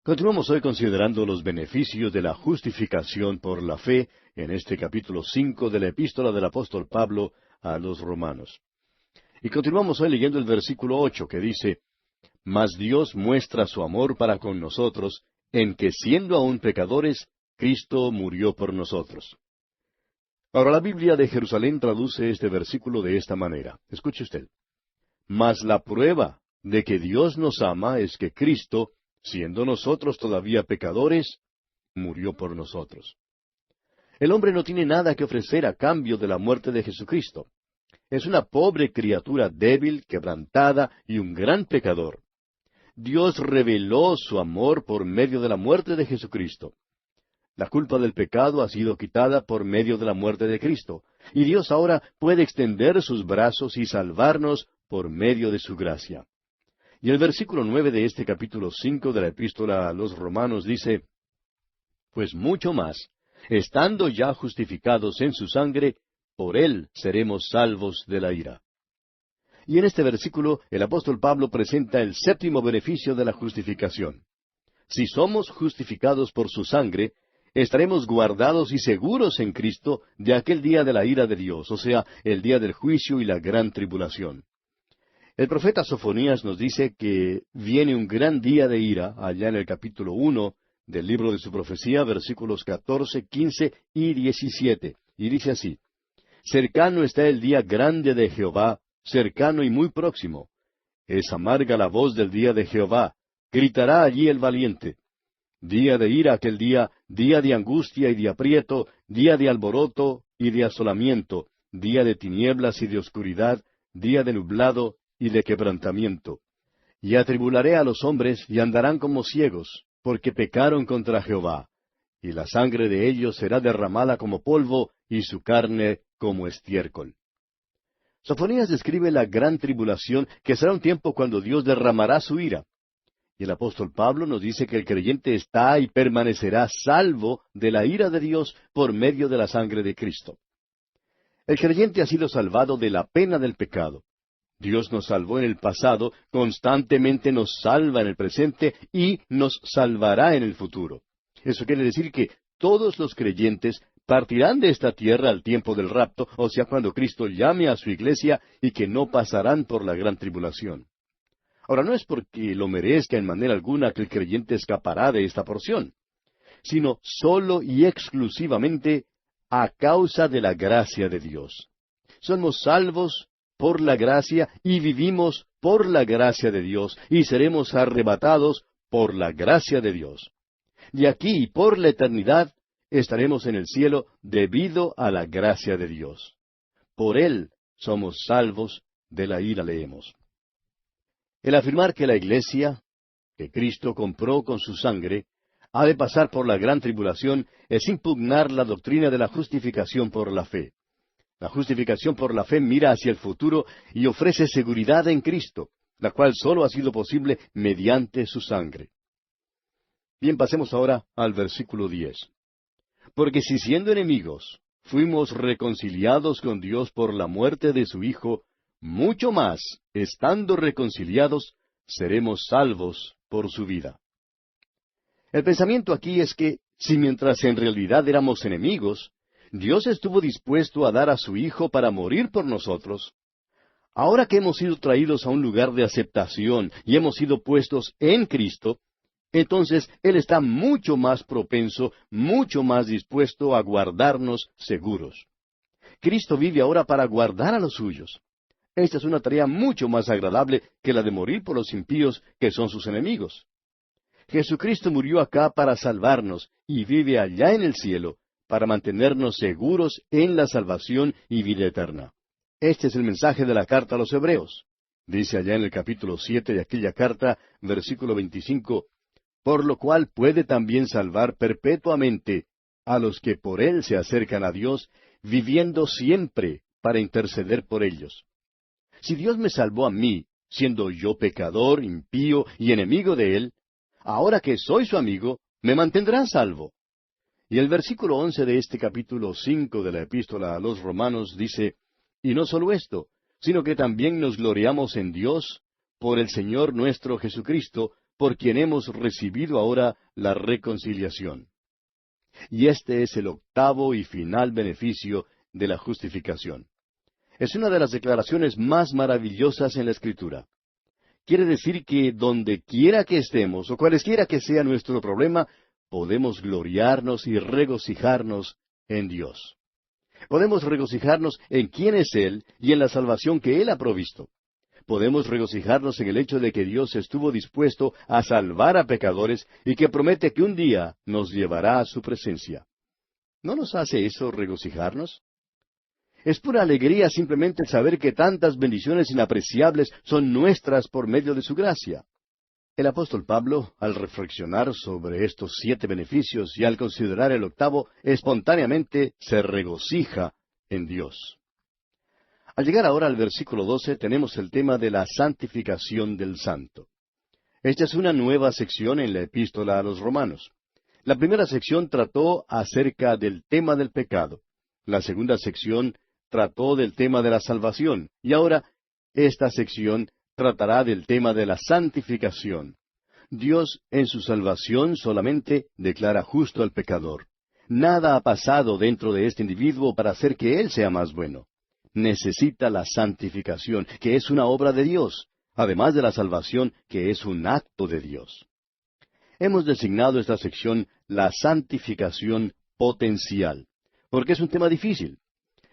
Continuamos hoy considerando los beneficios de la justificación por la fe en este capítulo 5 de la epístola del apóstol Pablo a los romanos. Y continuamos hoy leyendo el versículo 8 que dice, Mas Dios muestra su amor para con nosotros, en que siendo aún pecadores, Cristo murió por nosotros. Ahora la Biblia de Jerusalén traduce este versículo de esta manera. Escuche usted. Mas la prueba de que Dios nos ama es que Cristo, siendo nosotros todavía pecadores, murió por nosotros. El hombre no tiene nada que ofrecer a cambio de la muerte de Jesucristo. Es una pobre criatura débil, quebrantada y un gran pecador. Dios reveló su amor por medio de la muerte de Jesucristo. La culpa del pecado ha sido quitada por medio de la muerte de Cristo, y Dios ahora puede extender sus brazos y salvarnos por medio de su gracia. Y el versículo 9 de este capítulo 5 de la epístola a los Romanos dice, Pues mucho más, estando ya justificados en su sangre, por él seremos salvos de la ira. Y en este versículo el apóstol Pablo presenta el séptimo beneficio de la justificación. Si somos justificados por su sangre, estaremos guardados y seguros en Cristo de aquel día de la ira de Dios, o sea, el día del juicio y la gran tribulación. El profeta Sofonías nos dice que viene un gran día de ira, allá en el capítulo 1 del libro de su profecía, versículos 14, 15 y 17, y dice así, Cercano está el día grande de Jehová, cercano y muy próximo. Es amarga la voz del día de Jehová, gritará allí el valiente. Día de ira aquel día de angustia y de aprieto, día de alboroto y de asolamiento, día de tinieblas y de oscuridad, día de nublado y de quebrantamiento. Y atribularé a los hombres y andarán como ciegos, porque pecaron contra Jehová. Y la sangre de ellos será derramada como polvo y su carne como estiércol. Sofonías describe la gran tribulación que será un tiempo cuando Dios derramará su ira. Y el apóstol Pablo nos dice que el creyente está y permanecerá salvo de la ira de Dios por medio de la sangre de Cristo. El creyente ha sido salvado de la pena del pecado. Dios nos salvó en el pasado, constantemente nos salva en el presente y nos salvará en el futuro. Eso quiere decir que todos los creyentes partirán de esta tierra al tiempo del rapto, o sea, cuando Cristo llame a su iglesia y que no pasarán por la gran tribulación. Ahora, no es porque lo merezca en manera alguna que el creyente escapará de esta porción, sino solo y exclusivamente a causa de la gracia de Dios. Somos salvos por la gracia y vivimos por la gracia de Dios y seremos arrebatados por la gracia de Dios. Y aquí y por la eternidad estaremos en el cielo debido a la gracia de Dios. Por Él somos salvos de la ira, leemos. El afirmar que la iglesia, que Cristo compró con su sangre, ha de pasar por la gran tribulación es impugnar la doctrina de la justificación por la fe. La justificación por la fe mira hacia el futuro y ofrece seguridad en Cristo, la cual sólo ha sido posible mediante su sangre. Bien, pasemos ahora al versículo 10. Porque si siendo enemigos fuimos reconciliados con Dios por la muerte de su Hijo, mucho más, estando reconciliados, seremos salvos por su vida. El pensamiento aquí es que, si mientras en realidad éramos enemigos, Dios estuvo dispuesto a dar a su Hijo para morir por nosotros, ahora que hemos sido traídos a un lugar de aceptación y hemos sido puestos en Cristo, entonces Él está mucho más propenso, mucho más dispuesto a guardarnos seguros. Cristo vive ahora para guardar a los suyos. Esta es una tarea mucho más agradable que la de morir por los impíos, que son sus enemigos. Jesucristo murió acá para salvarnos y vive allá en el cielo para mantenernos seguros en la salvación y vida eterna. Este es el mensaje de la carta a los Hebreos. Dice allá en el capítulo 7 de aquella carta, versículo 25, por lo cual puede también salvar perpetuamente a los que por Él se acercan a Dios, viviendo siempre para interceder por ellos. Si Dios me salvó a mí, siendo yo pecador, impío y enemigo de Él, ahora que soy su amigo, me mantendrá salvo. Y el versículo 11 de este capítulo 5 de la epístola a los Romanos dice, y no solo esto, sino que también nos gloriamos en Dios, por el Señor nuestro Jesucristo, por quien hemos recibido ahora la reconciliación. Y este es el octavo y final beneficio de la justificación. Es una de las declaraciones más maravillosas en la Escritura. Quiere decir que donde quiera que estemos, o cualesquiera que sea nuestro problema, podemos gloriarnos y regocijarnos en Dios. Podemos regocijarnos en quién es Él y en la salvación que Él ha provisto. Podemos regocijarnos en el hecho de que Dios estuvo dispuesto a salvar a pecadores y que promete que un día nos llevará a su presencia. ¿No nos hace eso regocijarnos? Es pura alegría simplemente saber que tantas bendiciones inapreciables son nuestras por medio de su gracia. El apóstol Pablo, al reflexionar sobre estos 7 beneficios y al considerar el octavo, espontáneamente se regocija en Dios. Al llegar ahora al versículo 12, tenemos el tema de la santificación del santo. Esta es una nueva sección en la epístola a los Romanos. La primera sección trató acerca del tema del pecado. La segunda sección trató del tema de la salvación. Y ahora, esta sección tratará del tema de la santificación. Dios, en su salvación, solamente declara justo al pecador. Nada ha pasado dentro de este individuo para hacer que él sea más bueno. Necesita la santificación, que es una obra de Dios, además de la salvación, que es un acto de Dios. Hemos designado esta sección la santificación potencial, porque es un tema difícil.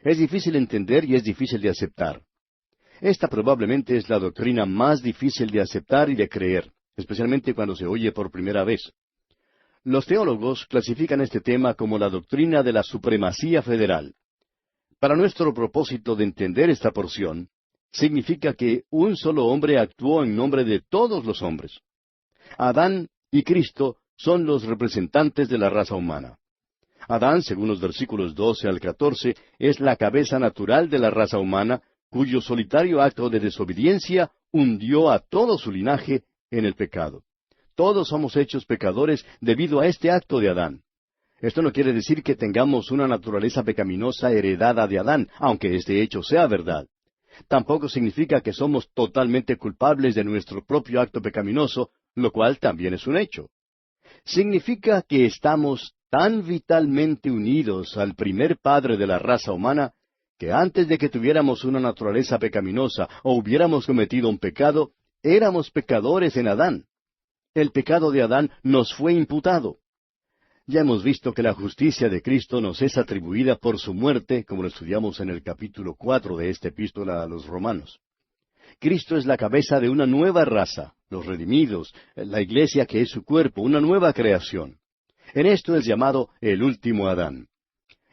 Es difícil entender y es difícil de aceptar. Esta probablemente es la doctrina más difícil de aceptar y de creer, especialmente cuando se oye por primera vez. Los teólogos clasifican este tema como la doctrina de la supremacía federal. Para nuestro propósito de entender esta porción, significa que un solo hombre actuó en nombre de todos los hombres. Adán y Cristo son los representantes de la raza humana. Adán, según los versículos 12 al 14, es la cabeza natural de la raza humana, cuyo solitario acto de desobediencia hundió a todo su linaje en el pecado. Todos somos hechos pecadores debido a este acto de Adán. Esto no quiere decir que tengamos una naturaleza pecaminosa heredada de Adán, aunque este hecho sea verdad. Tampoco significa que somos totalmente culpables de nuestro propio acto pecaminoso, lo cual también es un hecho. Significa que estamos tan vitalmente unidos al primer padre de la raza humana, que antes de que tuviéramos una naturaleza pecaminosa o hubiéramos cometido un pecado, éramos pecadores en Adán. El pecado de Adán nos fue imputado. Ya hemos visto que la justicia de Cristo nos es atribuida por su muerte, como lo estudiamos en el capítulo 4 de esta epístola a los Romanos. Cristo es la cabeza de una nueva raza, los redimidos, la iglesia que es su cuerpo, una nueva creación. En esto es llamado el último Adán.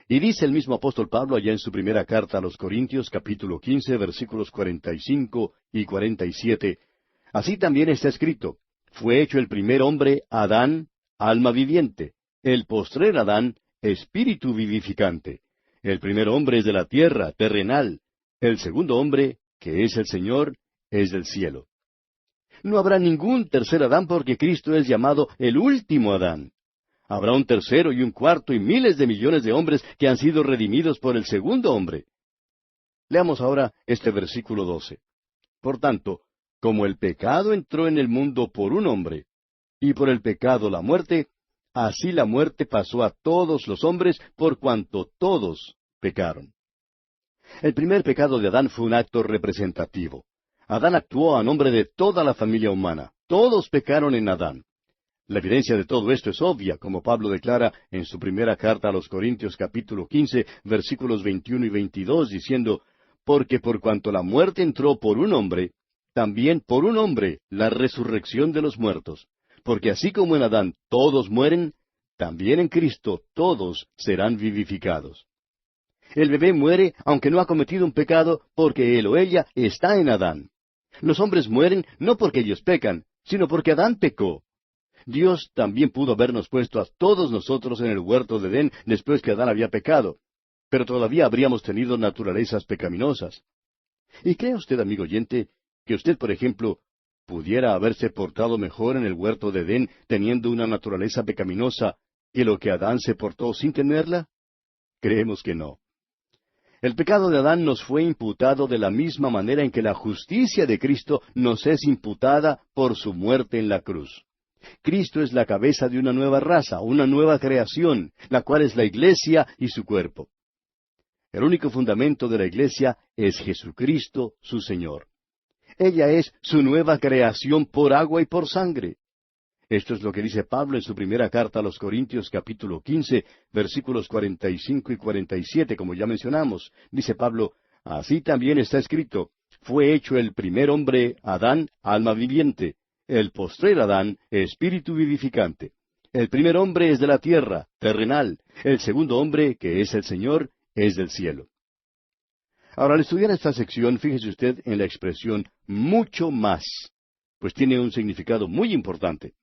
Y dice el mismo apóstol Pablo allá en su primera carta a los Corintios, capítulo 15, versículos 45 y 47, así también está escrito, fue hecho el primer hombre, Adán, alma viviente, el postrer Adán, espíritu vivificante. El primer hombre es de la tierra, terrenal, el segundo hombre, que es el Señor, es del cielo. No habrá ningún tercer Adán porque Cristo es llamado el último Adán. Habrá un tercero y un cuarto y miles de millones de hombres que han sido redimidos por el segundo hombre. Leamos ahora este versículo 12. Por tanto, como el pecado entró en el mundo por un hombre, y por el pecado la muerte, así la muerte pasó a todos los hombres por cuanto todos pecaron. El primer pecado de Adán fue un acto representativo. Adán actuó a nombre de toda la familia humana. Todos pecaron en Adán. La evidencia de todo esto es obvia, como Pablo declara en su primera carta a los Corintios capítulo 15, versículos 21 y 22, diciendo, porque por cuanto la muerte entró por un hombre, también por un hombre la resurrección de los muertos. Porque así como en Adán todos mueren, también en Cristo todos serán vivificados. El bebé muere aunque no ha cometido un pecado, porque él o ella está en Adán. Los hombres mueren no porque ellos pecan, sino porque Adán pecó. Dios también pudo habernos puesto a todos nosotros en el huerto de Edén después que Adán había pecado, pero todavía habríamos tenido naturalezas pecaminosas. ¿Y cree usted, amigo oyente, que usted, por ejemplo, pudiera haberse portado mejor en el huerto de Edén teniendo una naturaleza pecaminosa que lo que Adán se portó sin tenerla? Creemos que no. El pecado de Adán nos fue imputado de la misma manera en que la justicia de Cristo nos es imputada por su muerte en la cruz. Cristo es la cabeza de una nueva raza, una nueva creación, la cual es la Iglesia y su cuerpo. El único fundamento de la Iglesia es Jesucristo, su Señor. Ella es su nueva creación por agua y por sangre. Esto es lo que dice Pablo en su primera carta a los Corintios capítulo 15, versículos 45 y 47, como ya mencionamos. Dice Pablo, así también está escrito, fue hecho el primer hombre, Adán, alma viviente, el postrer Adán, espíritu vivificante. El primer hombre es de la tierra, terrenal, el segundo hombre, que es el Señor, es del cielo. Ahora, al estudiar esta sección, fíjese usted en la expresión mucho más, pues tiene un significado muy importante.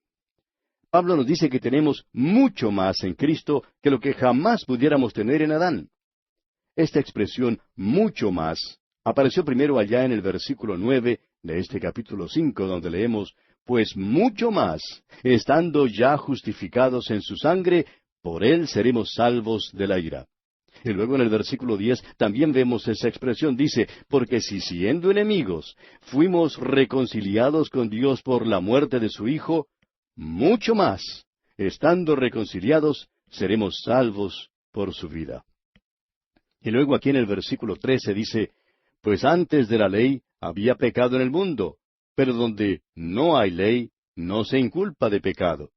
Pablo nos dice que tenemos mucho más en Cristo que lo que jamás pudiéramos tener en Adán. Esta expresión mucho más apareció primero allá en el versículo 9 de este capítulo 5, donde leemos, pues mucho más, estando ya justificados en su sangre, por él seremos salvos de la ira. Y luego en el versículo 10 también vemos esa expresión, dice, porque si siendo enemigos fuimos reconciliados con Dios por la muerte de su Hijo, mucho más, estando reconciliados, seremos salvos por su vida. Y luego aquí en el versículo 13 dice, pues antes de la ley había pecado en el mundo, pero donde no hay ley, no se inculpa de pecado.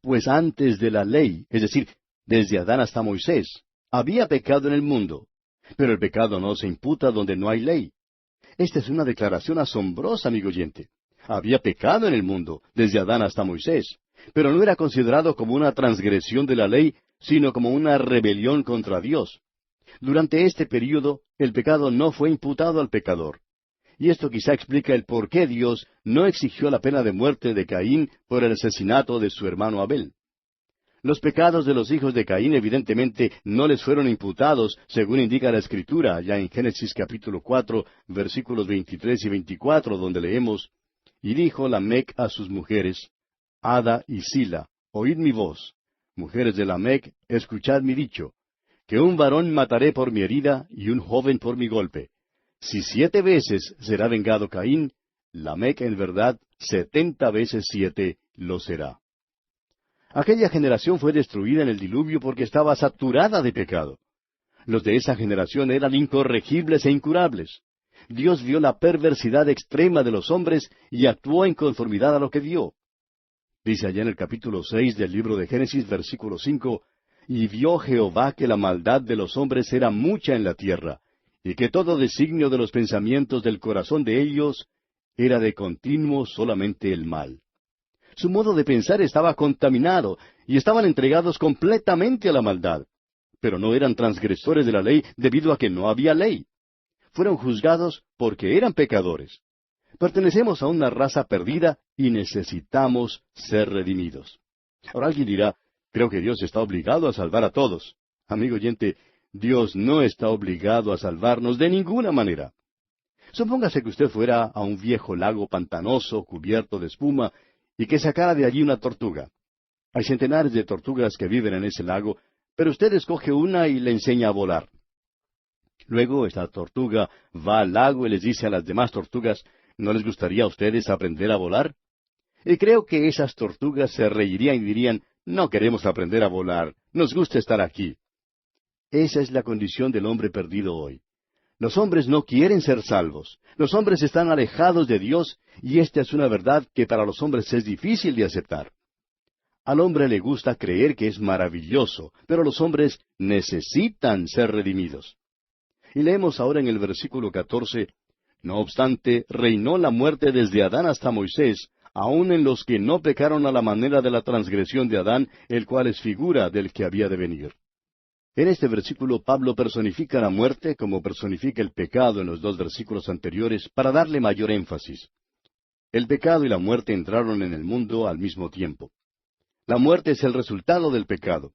Pues antes de la ley, es decir, desde Adán hasta Moisés, había pecado en el mundo, pero el pecado no se imputa donde no hay ley. Esta es una declaración asombrosa, amigo oyente. Había pecado en el mundo, desde Adán hasta Moisés, pero no era considerado como una transgresión de la ley, sino como una rebelión contra Dios. Durante este período, el pecado no fue imputado al pecador. Y esto quizá explica el por qué Dios no exigió la pena de muerte de Caín por el asesinato de su hermano Abel. Los pecados de los hijos de Caín evidentemente no les fueron imputados, según indica la Escritura, allá en Génesis capítulo 4, versículos 23 y 24, donde leemos, y dijo Lamec a sus mujeres, Ada y Sila, oíd mi voz. Mujeres de Lamec, escuchad mi dicho, que un varón mataré por mi herida y un joven por mi golpe. Si 7 veces será vengado Caín, Lamec en verdad 70 veces 7 lo será. Aquella generación fue destruida en el diluvio porque estaba saturada de pecado. Los de esa generación eran incorregibles e incurables. Dios vio la perversidad extrema de los hombres y actuó en conformidad a lo que vio. Dice allá en el capítulo 6 del libro de Génesis, versículo 5, y vio Jehová que la maldad de los hombres era mucha en la tierra, y que todo designio de los pensamientos del corazón de ellos era de continuo solamente el mal. Su modo de pensar estaba contaminado, y estaban entregados completamente a la maldad. Pero no eran transgresores de la ley debido a que no había ley. Fueron juzgados porque eran pecadores. Pertenecemos a una raza perdida y necesitamos ser redimidos. Ahora alguien dirá, creo que Dios está obligado a salvar a todos. Amigo oyente, Dios no está obligado a salvarnos de ninguna manera. Supóngase que usted fuera a un viejo lago pantanoso cubierto de espuma y que sacara de allí una tortuga. Hay centenares de tortugas que viven en ese lago, pero usted escoge una y le enseña a volar. Luego esta tortuga va al lago y les dice a las demás tortugas, ¿no les gustaría a ustedes aprender a volar? Y creo que esas tortugas se reirían y dirían, no queremos aprender a volar, nos gusta estar aquí. Esa es la condición del hombre perdido hoy. Los hombres no quieren ser salvos. Los hombres están alejados de Dios y esta es una verdad que para los hombres es difícil de aceptar. Al hombre le gusta creer que es maravilloso, pero los hombres necesitan ser redimidos. Y leemos ahora en el versículo 14, no obstante, reinó la muerte desde Adán hasta Moisés, aun en los que no pecaron a la manera de la transgresión de Adán, el cual es figura del que había de venir. En este versículo Pablo personifica la muerte como personifica el pecado en los 2 versículos anteriores para darle mayor énfasis. El pecado y la muerte entraron en el mundo al mismo tiempo. La muerte es el resultado del pecado.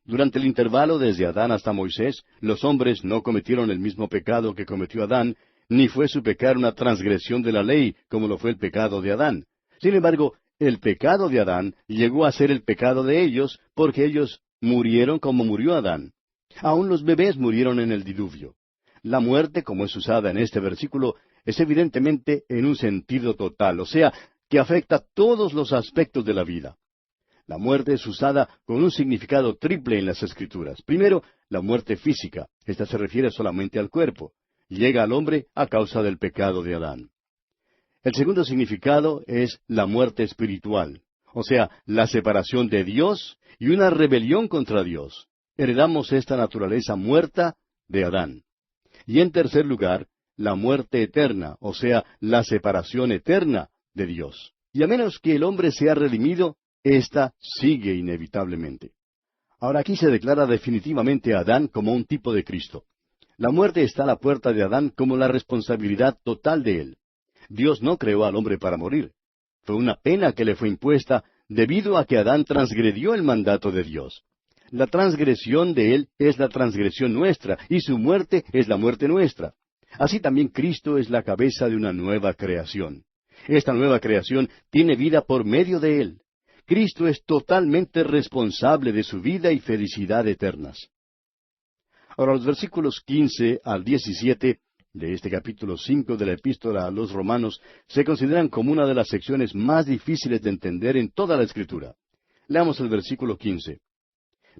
Durante el intervalo desde Adán hasta Moisés, los hombres no cometieron el mismo pecado que cometió Adán, ni fue su pecar una transgresión de la ley, como lo fue el pecado de Adán. Sin embargo, el pecado de Adán llegó a ser el pecado de ellos, porque ellos murieron como murió Adán. Aún los bebés murieron en el diluvio. La muerte, como es usada en este versículo, es evidentemente en un sentido total, o sea, que afecta todos los aspectos de la vida. La muerte es usada con un significado triple en las Escrituras. Primero, la muerte física. Esta se refiere solamente al cuerpo. Llega al hombre a causa del pecado de Adán. El segundo significado es la muerte espiritual, o sea, la separación de Dios y una rebelión contra Dios. Heredamos esta naturaleza muerta de Adán. Y en tercer lugar, la muerte eterna, o sea, la separación eterna de Dios. Y a menos que el hombre sea redimido, esta sigue inevitablemente. Ahora aquí se declara definitivamente a Adán como un tipo de Cristo. La muerte está a la puerta de Adán como la responsabilidad total de él. Dios no creó al hombre para morir. Fue una pena que le fue impuesta debido a que Adán transgredió el mandato de Dios. La transgresión de él es la transgresión nuestra y su muerte es la muerte nuestra. Así también Cristo es la cabeza de una nueva creación. Esta nueva creación tiene vida por medio de él. Cristo es totalmente responsable de su vida y felicidad eternas. Ahora, los versículos 15 al 17 de este capítulo 5 de la Epístola a los Romanos se consideran como una de las secciones más difíciles de entender en toda la Escritura. Leamos el versículo 15.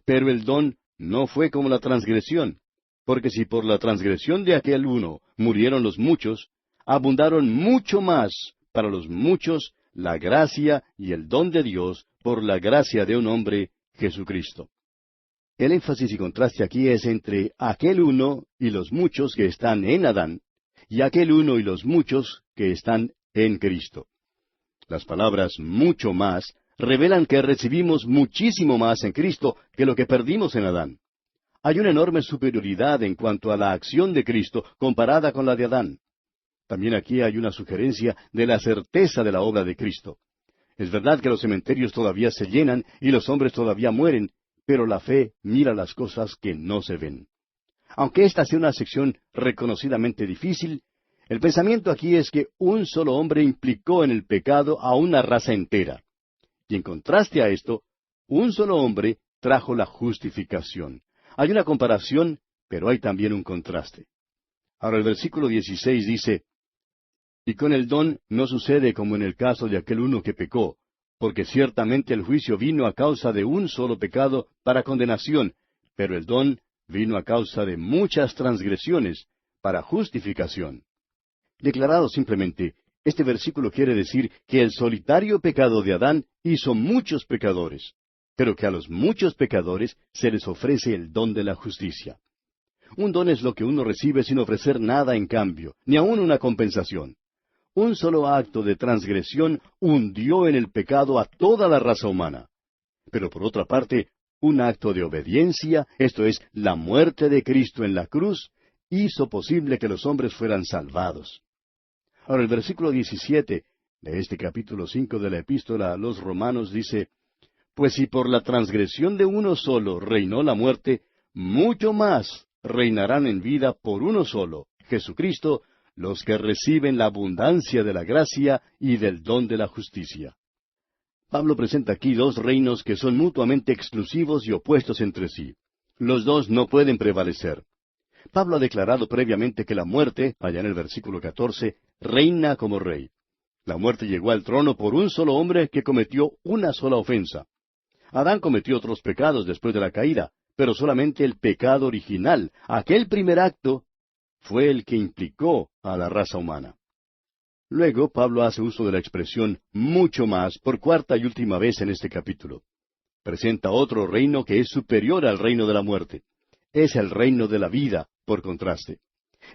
Pero el don no fue como la transgresión, porque si por la transgresión de aquel uno murieron los muchos, abundaron mucho más para los muchos la gracia y el don de Dios por la gracia de un hombre, Jesucristo. El énfasis y contraste aquí es entre aquel uno y los muchos que están en Adán, y aquel uno y los muchos que están en Cristo. Las palabras mucho más revelan que recibimos muchísimo más en Cristo que lo que perdimos en Adán. Hay una enorme superioridad en cuanto a la acción de Cristo comparada con la de Adán. También aquí hay una sugerencia de la certeza de la obra de Cristo. Es verdad que los cementerios todavía se llenan y los hombres todavía mueren, pero la fe mira las cosas que no se ven. Aunque esta sea una sección reconocidamente difícil, el pensamiento aquí es que un solo hombre implicó en el pecado a una raza entera. Y en contraste a esto, un solo hombre trajo la justificación. Hay una comparación, pero hay también un contraste. Ahora el versículo 16 dice, y con el don no sucede como en el caso de aquel uno que pecó, porque ciertamente el juicio vino a causa de un solo pecado para condenación, pero el don vino a causa de muchas transgresiones para justificación. Declarado simplemente, este versículo quiere decir que el solitario pecado de Adán hizo muchos pecadores, pero que a los muchos pecadores se les ofrece el don de la justicia. Un don es lo que uno recibe sin ofrecer nada en cambio, ni aun una compensación. Un solo acto de transgresión hundió en el pecado a toda la raza humana. Pero por otra parte, un acto de obediencia, esto es, la muerte de Cristo en la cruz, hizo posible que los hombres fueran salvados. Ahora el versículo 17 de este capítulo 5 de la Epístola a los Romanos dice, pues si por la transgresión de uno solo reinó la muerte, mucho más reinarán en vida por uno solo, Jesucristo, los que reciben la abundancia de la gracia y del don de la justicia. Pablo presenta aquí dos reinos que son mutuamente exclusivos y opuestos entre sí. Los dos no pueden prevalecer. Pablo ha declarado previamente que la muerte, allá en el versículo 14, reina como rey. La muerte llegó al trono por un solo hombre que cometió una sola ofensa. Adán cometió otros pecados después de la caída, pero solamente el pecado original, aquel primer acto, fue el que implicó a la raza humana. Luego Pablo hace uso de la expresión mucho más por cuarta y última vez en este capítulo. Presenta otro reino que es superior al reino de la muerte. Es el reino de la vida, por contraste.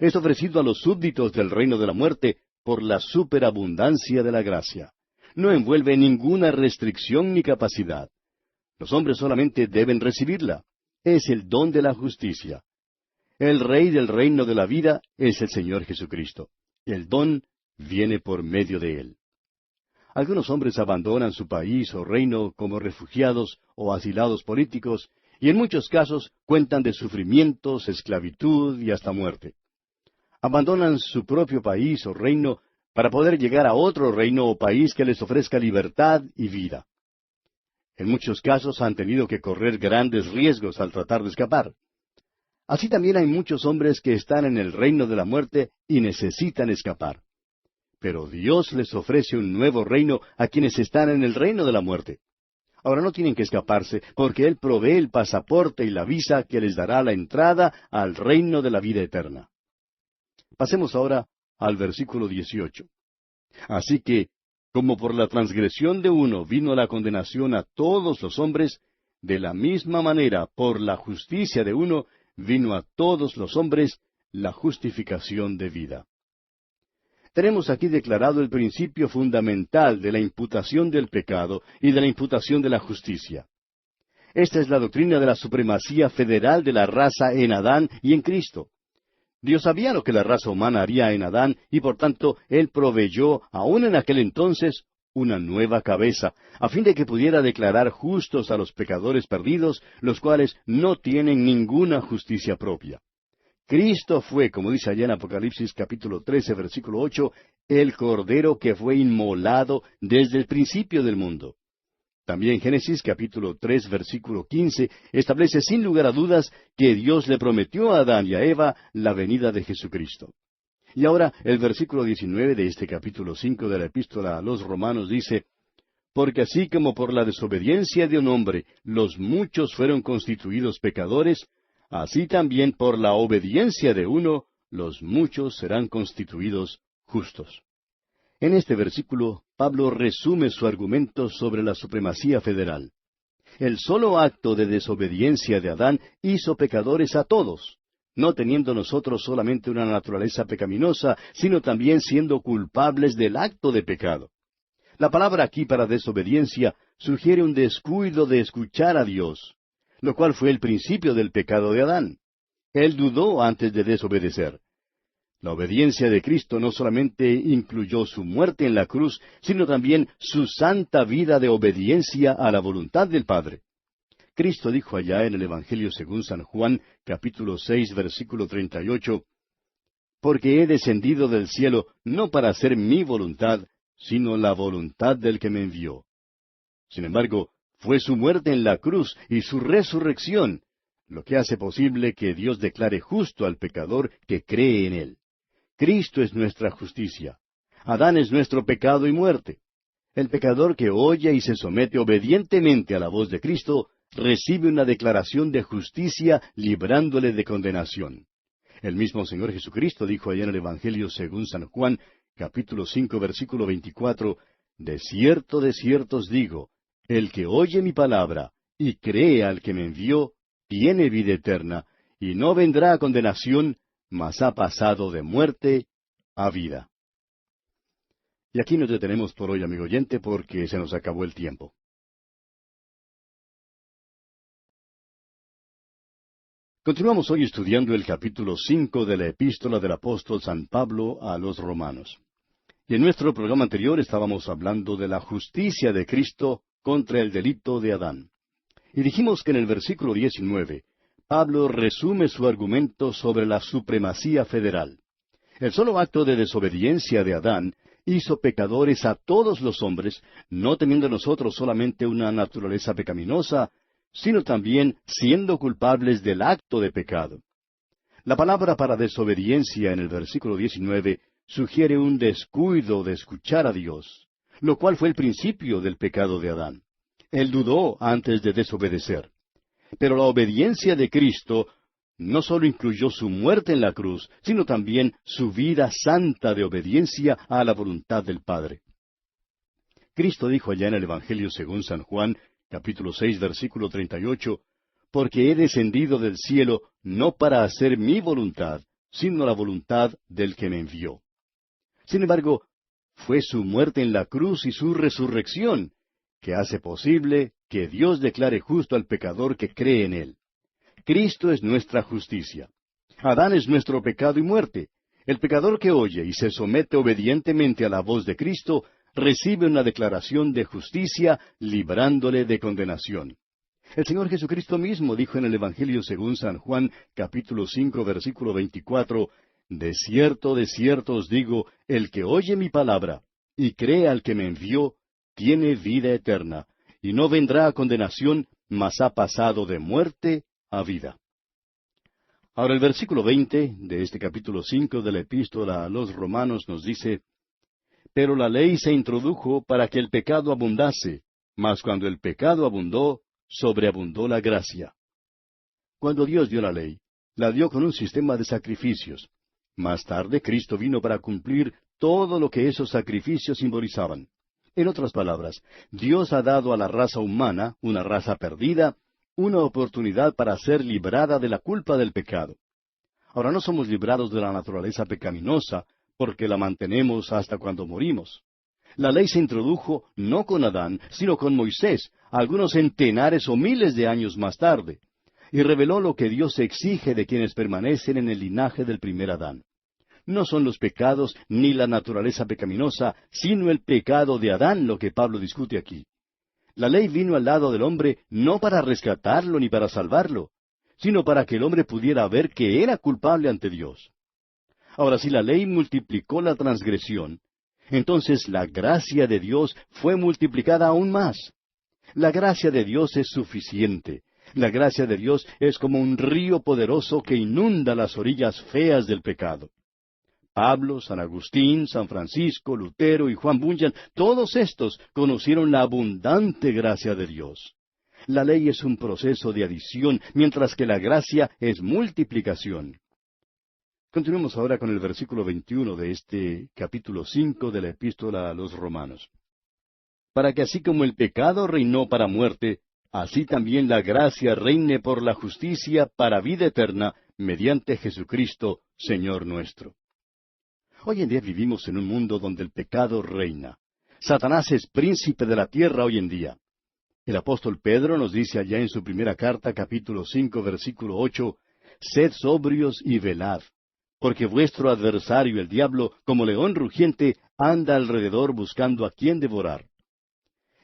Es ofrecido a los súbditos del reino de la muerte por la superabundancia de la gracia. No envuelve ninguna restricción ni capacidad. Los hombres solamente deben recibirla. Es el don de la justicia. El Rey del reino de la vida es el Señor Jesucristo. El don viene por medio de Él. Algunos hombres abandonan su país o reino como refugiados o asilados políticos, y en muchos casos cuentan de sufrimientos, esclavitud y hasta muerte. Abandonan su propio país o reino para poder llegar a otro reino o país que les ofrezca libertad y vida. En muchos casos han tenido que correr grandes riesgos al tratar de escapar. Así también hay muchos hombres que están en el reino de la muerte y necesitan escapar. Pero Dios les ofrece un nuevo reino a quienes están en el reino de la muerte. Ahora no tienen que escaparse, porque Él provee el pasaporte y la visa que les dará la entrada al reino de la vida eterna. Pasemos ahora al versículo 18. Así que, como por la transgresión de uno vino la condenación a todos los hombres, de la misma manera, por la justicia de uno, vino a todos los hombres la justificación de vida. Tenemos aquí declarado el principio fundamental de la imputación del pecado y de la imputación de la justicia. Esta es la doctrina de la supremacía federal de la raza en Adán y en Cristo. Dios sabía lo que la raza humana haría en Adán y por tanto Él proveyó, aún en aquel entonces, una nueva cabeza, a fin de que pudiera declarar justos a los pecadores perdidos, los cuales no tienen ninguna justicia propia. Cristo fue, como dice allá en Apocalipsis capítulo 13, versículo 8, el Cordero que fue inmolado desde el principio del mundo. También Génesis capítulo 3, versículo 15, establece sin lugar a dudas que Dios le prometió a Adán y a Eva la venida de Jesucristo. Y ahora el versículo 19 de este capítulo 5 de la Epístola a los Romanos dice, porque así como por la desobediencia de un hombre los muchos fueron constituidos pecadores, así también por la obediencia de uno, los muchos serán constituidos justos. En este versículo, Pablo resume su argumento sobre la supremacía federal. El solo acto de desobediencia de Adán hizo pecadores a todos, no teniendo nosotros solamente una naturaleza pecaminosa, sino también siendo culpables del acto de pecado. La palabra aquí para desobediencia sugiere un descuido de escuchar a Dios, lo cual fue el principio del pecado de Adán. Él dudó antes de desobedecer. La obediencia de Cristo no solamente incluyó su muerte en la cruz, sino también su santa vida de obediencia a la voluntad del Padre. Cristo dijo allá en el Evangelio según San Juan, capítulo 6, versículo 38, porque he descendido del cielo no para hacer mi voluntad, sino la voluntad del que me envió. Sin embargo, fue su muerte en la cruz y su resurrección lo que hace posible que Dios declare justo al pecador que cree en Él. Cristo es nuestra justicia. Adán es nuestro pecado y muerte. El pecador que oye y se somete obedientemente a la voz de Cristo recibe una declaración de justicia librándole de condenación. El mismo Señor Jesucristo dijo allá en el Evangelio según San Juan, capítulo 5, versículo 24, de cierto os digo, el que oye mi palabra y cree al que me envió, tiene vida eterna, y no vendrá a condenación, mas ha pasado de muerte a vida. Y aquí nos detenemos por hoy, amigo oyente, porque se nos acabó el tiempo. Continuamos hoy estudiando el capítulo 5 de la Epístola del apóstol San Pablo a los Romanos. Y en nuestro programa anterior estábamos hablando de la justicia de Cristo contra el delito de Adán. Y dijimos que en el versículo 19, Pablo resume su argumento sobre la supremacía federal. El solo acto de desobediencia de Adán hizo pecadores a todos los hombres, no teniendo nosotros solamente una naturaleza pecaminosa, sino también siendo culpables del acto de pecado. La palabra para desobediencia en el versículo 19 sugiere un descuido de escuchar a Dios, lo cual fue el principio del pecado de Adán. Él dudó antes de desobedecer. Pero la obediencia de Cristo no solo incluyó su muerte en la cruz, sino también su vida santa de obediencia a la voluntad del Padre. Cristo dijo allá en el Evangelio según San Juan, capítulo 6, versículo 38, porque he descendido del cielo no para hacer mi voluntad, sino la voluntad del que me envió. Sin embargo, fue su muerte en la cruz y su resurrección que hace posible que Dios declare justo al pecador que cree en Él. Cristo es nuestra justicia. Adán es nuestro pecado y muerte. El pecador que oye y se somete obedientemente a la voz de Cristo recibe una declaración de justicia librándole de condenación. El Señor Jesucristo mismo dijo en el Evangelio según San Juan, capítulo 5, versículo 24, de cierto os digo, el que oye mi palabra y cree al que me envió, tiene vida eterna, y no vendrá a condenación, mas ha pasado de muerte a vida. Ahora el versículo 20 de este capítulo 5 de la epístola a los Romanos nos dice, pero la ley se introdujo para que el pecado abundase, mas cuando el pecado abundó, sobreabundó la gracia. Cuando Dios dio la dio con un sistema de sacrificios. Más tarde Cristo vino para cumplir todo lo que esos sacrificios simbolizaban. En otras palabras, Dios ha dado a la raza humana, una raza perdida, una oportunidad para ser librada de la culpa del pecado. Ahora no somos librados de la naturaleza pecaminosa, porque la mantenemos hasta cuando morimos. La ley se introdujo no con Adán, sino con Moisés, algunos centenares o miles de años más tarde, y reveló lo que Dios exige de quienes permanecen en el linaje del primer Adán. No son los pecados ni la naturaleza pecaminosa, sino el pecado de Adán lo que Pablo discute aquí. La ley vino al lado del hombre no para rescatarlo ni para salvarlo, sino para que el hombre pudiera ver que era culpable ante Dios. Ahora, si la ley multiplicó la transgresión, entonces la gracia de Dios fue multiplicada aún más. La gracia de Dios es suficiente. La gracia de Dios es como un río poderoso que inunda las orillas feas del pecado. Pablo, San Agustín, San Francisco, Lutero y Juan Bunyan, todos estos conocieron la abundante gracia de Dios. La ley es un proceso de adición, mientras que la gracia es multiplicación. Continuemos ahora con el versículo 21 de este capítulo 5 de la epístola a los Romanos. Para que así como el pecado reinó para muerte, así también la gracia reine por la justicia para vida eterna, mediante Jesucristo, Señor nuestro. Hoy en día vivimos en un mundo donde el pecado reina. Satanás es príncipe de la tierra hoy en día. El apóstol Pedro nos dice allá en su primera carta, capítulo 5, versículo 8, «Sed sobrios y velad, porque vuestro adversario el diablo, como león rugiente, anda alrededor buscando a quien devorar».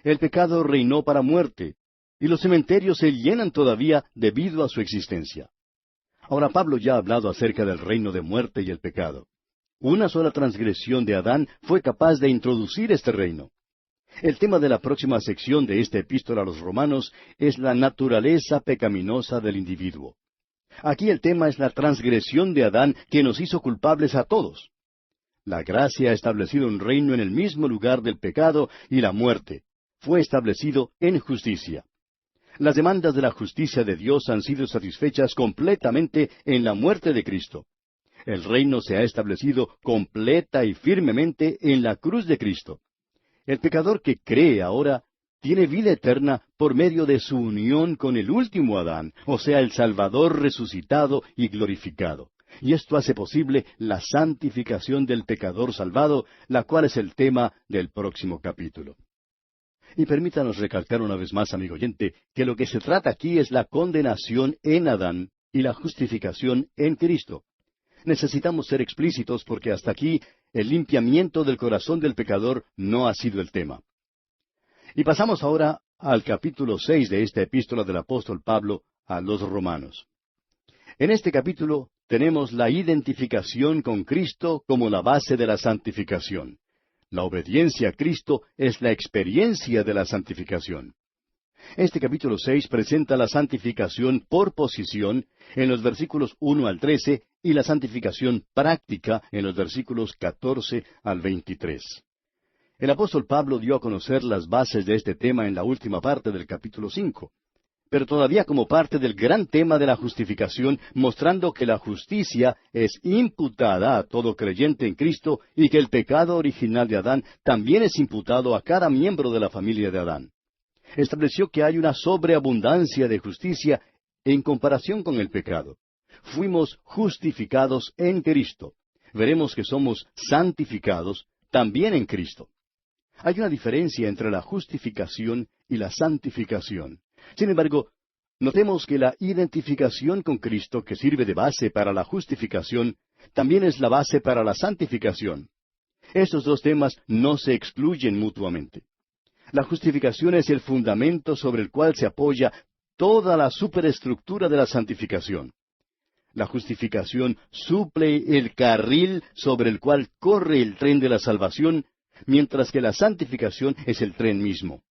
El pecado reinó para muerte, y los cementerios se llenan todavía debido a su existencia. Ahora Pablo ya ha hablado acerca del reino de muerte y el pecado. Una sola transgresión de Adán fue capaz de introducir este reino. El tema de la próxima sección de esta epístola a los Romanos es la naturaleza pecaminosa del individuo. Aquí el tema es la transgresión de Adán que nos hizo culpables a todos. La gracia ha establecido un reino en el mismo lugar del pecado y la muerte. Fue establecido en justicia. Las demandas de la justicia de Dios han sido satisfechas completamente en la muerte de Cristo. El reino se ha establecido completa y firmemente en la cruz de Cristo. El pecador que cree ahora tiene vida eterna por medio de su unión con el último Adán, o sea, el Salvador resucitado y glorificado. Y esto hace posible la santificación del pecador salvado, la cual es el tema del próximo capítulo. Y permítanos recalcar una vez más, amigo oyente, que lo que se trata aquí es la condenación en Adán y la justificación en Cristo. Necesitamos ser explícitos porque hasta aquí el limpiamiento del corazón del pecador no ha sido el tema. Y pasamos ahora al capítulo 6 de esta epístola del apóstol Pablo a los Romanos. En este capítulo tenemos la identificación con Cristo como la base de la santificación. La obediencia a Cristo es la experiencia de la santificación. Este capítulo 6 presenta la santificación por posición en los versículos 1 al 13 y la santificación práctica en los versículos 14 al 23. El apóstol Pablo dio a conocer las bases de este tema en la última parte del capítulo 5, pero todavía como parte del gran tema de la justificación, mostrando que la justicia es imputada a todo creyente en Cristo y que el pecado original de Adán también es imputado a cada miembro de la familia de Adán. Estableció que hay una sobreabundancia de justicia en comparación con el pecado. Fuimos justificados en Cristo. Veremos que somos santificados también en Cristo. Hay una diferencia entre la justificación y la santificación. Sin embargo, notemos que la identificación con Cristo, que sirve de base para la justificación, también es la base para la santificación. Estos dos temas no se excluyen mutuamente. La justificación es el fundamento sobre el cual se apoya toda la superestructura de la santificación. La justificación suple el carril sobre el cual corre el tren de la salvación, mientras que la santificación es el tren mismo.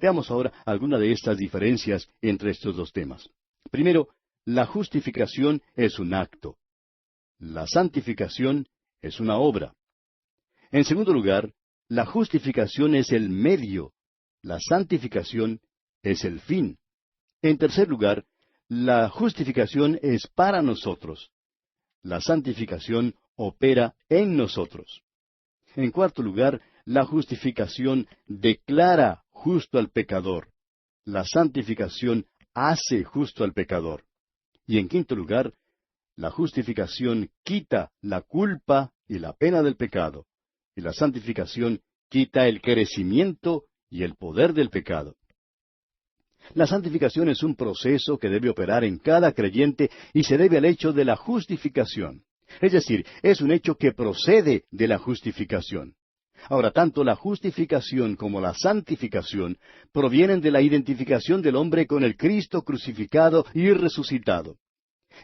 Veamos ahora alguna de estas diferencias entre estos dos temas. Primero, la justificación es un acto. La santificación es una obra. En segundo lugar, la justificación es el medio. La santificación es el fin. En tercer lugar, la justificación es para nosotros. La santificación opera en nosotros. En cuarto lugar, la justificación declara justo al pecador. La santificación hace justo al pecador. Y en quinto lugar, la justificación quita la culpa y la pena del pecado. Y la santificación quita el crecimiento y el poder del pecado. La santificación es un proceso que debe operar en cada creyente y se debe al hecho de la justificación. Es decir, es un hecho que procede de la justificación. Ahora, tanto la justificación como la santificación provienen de la identificación del hombre con el Cristo crucificado y resucitado.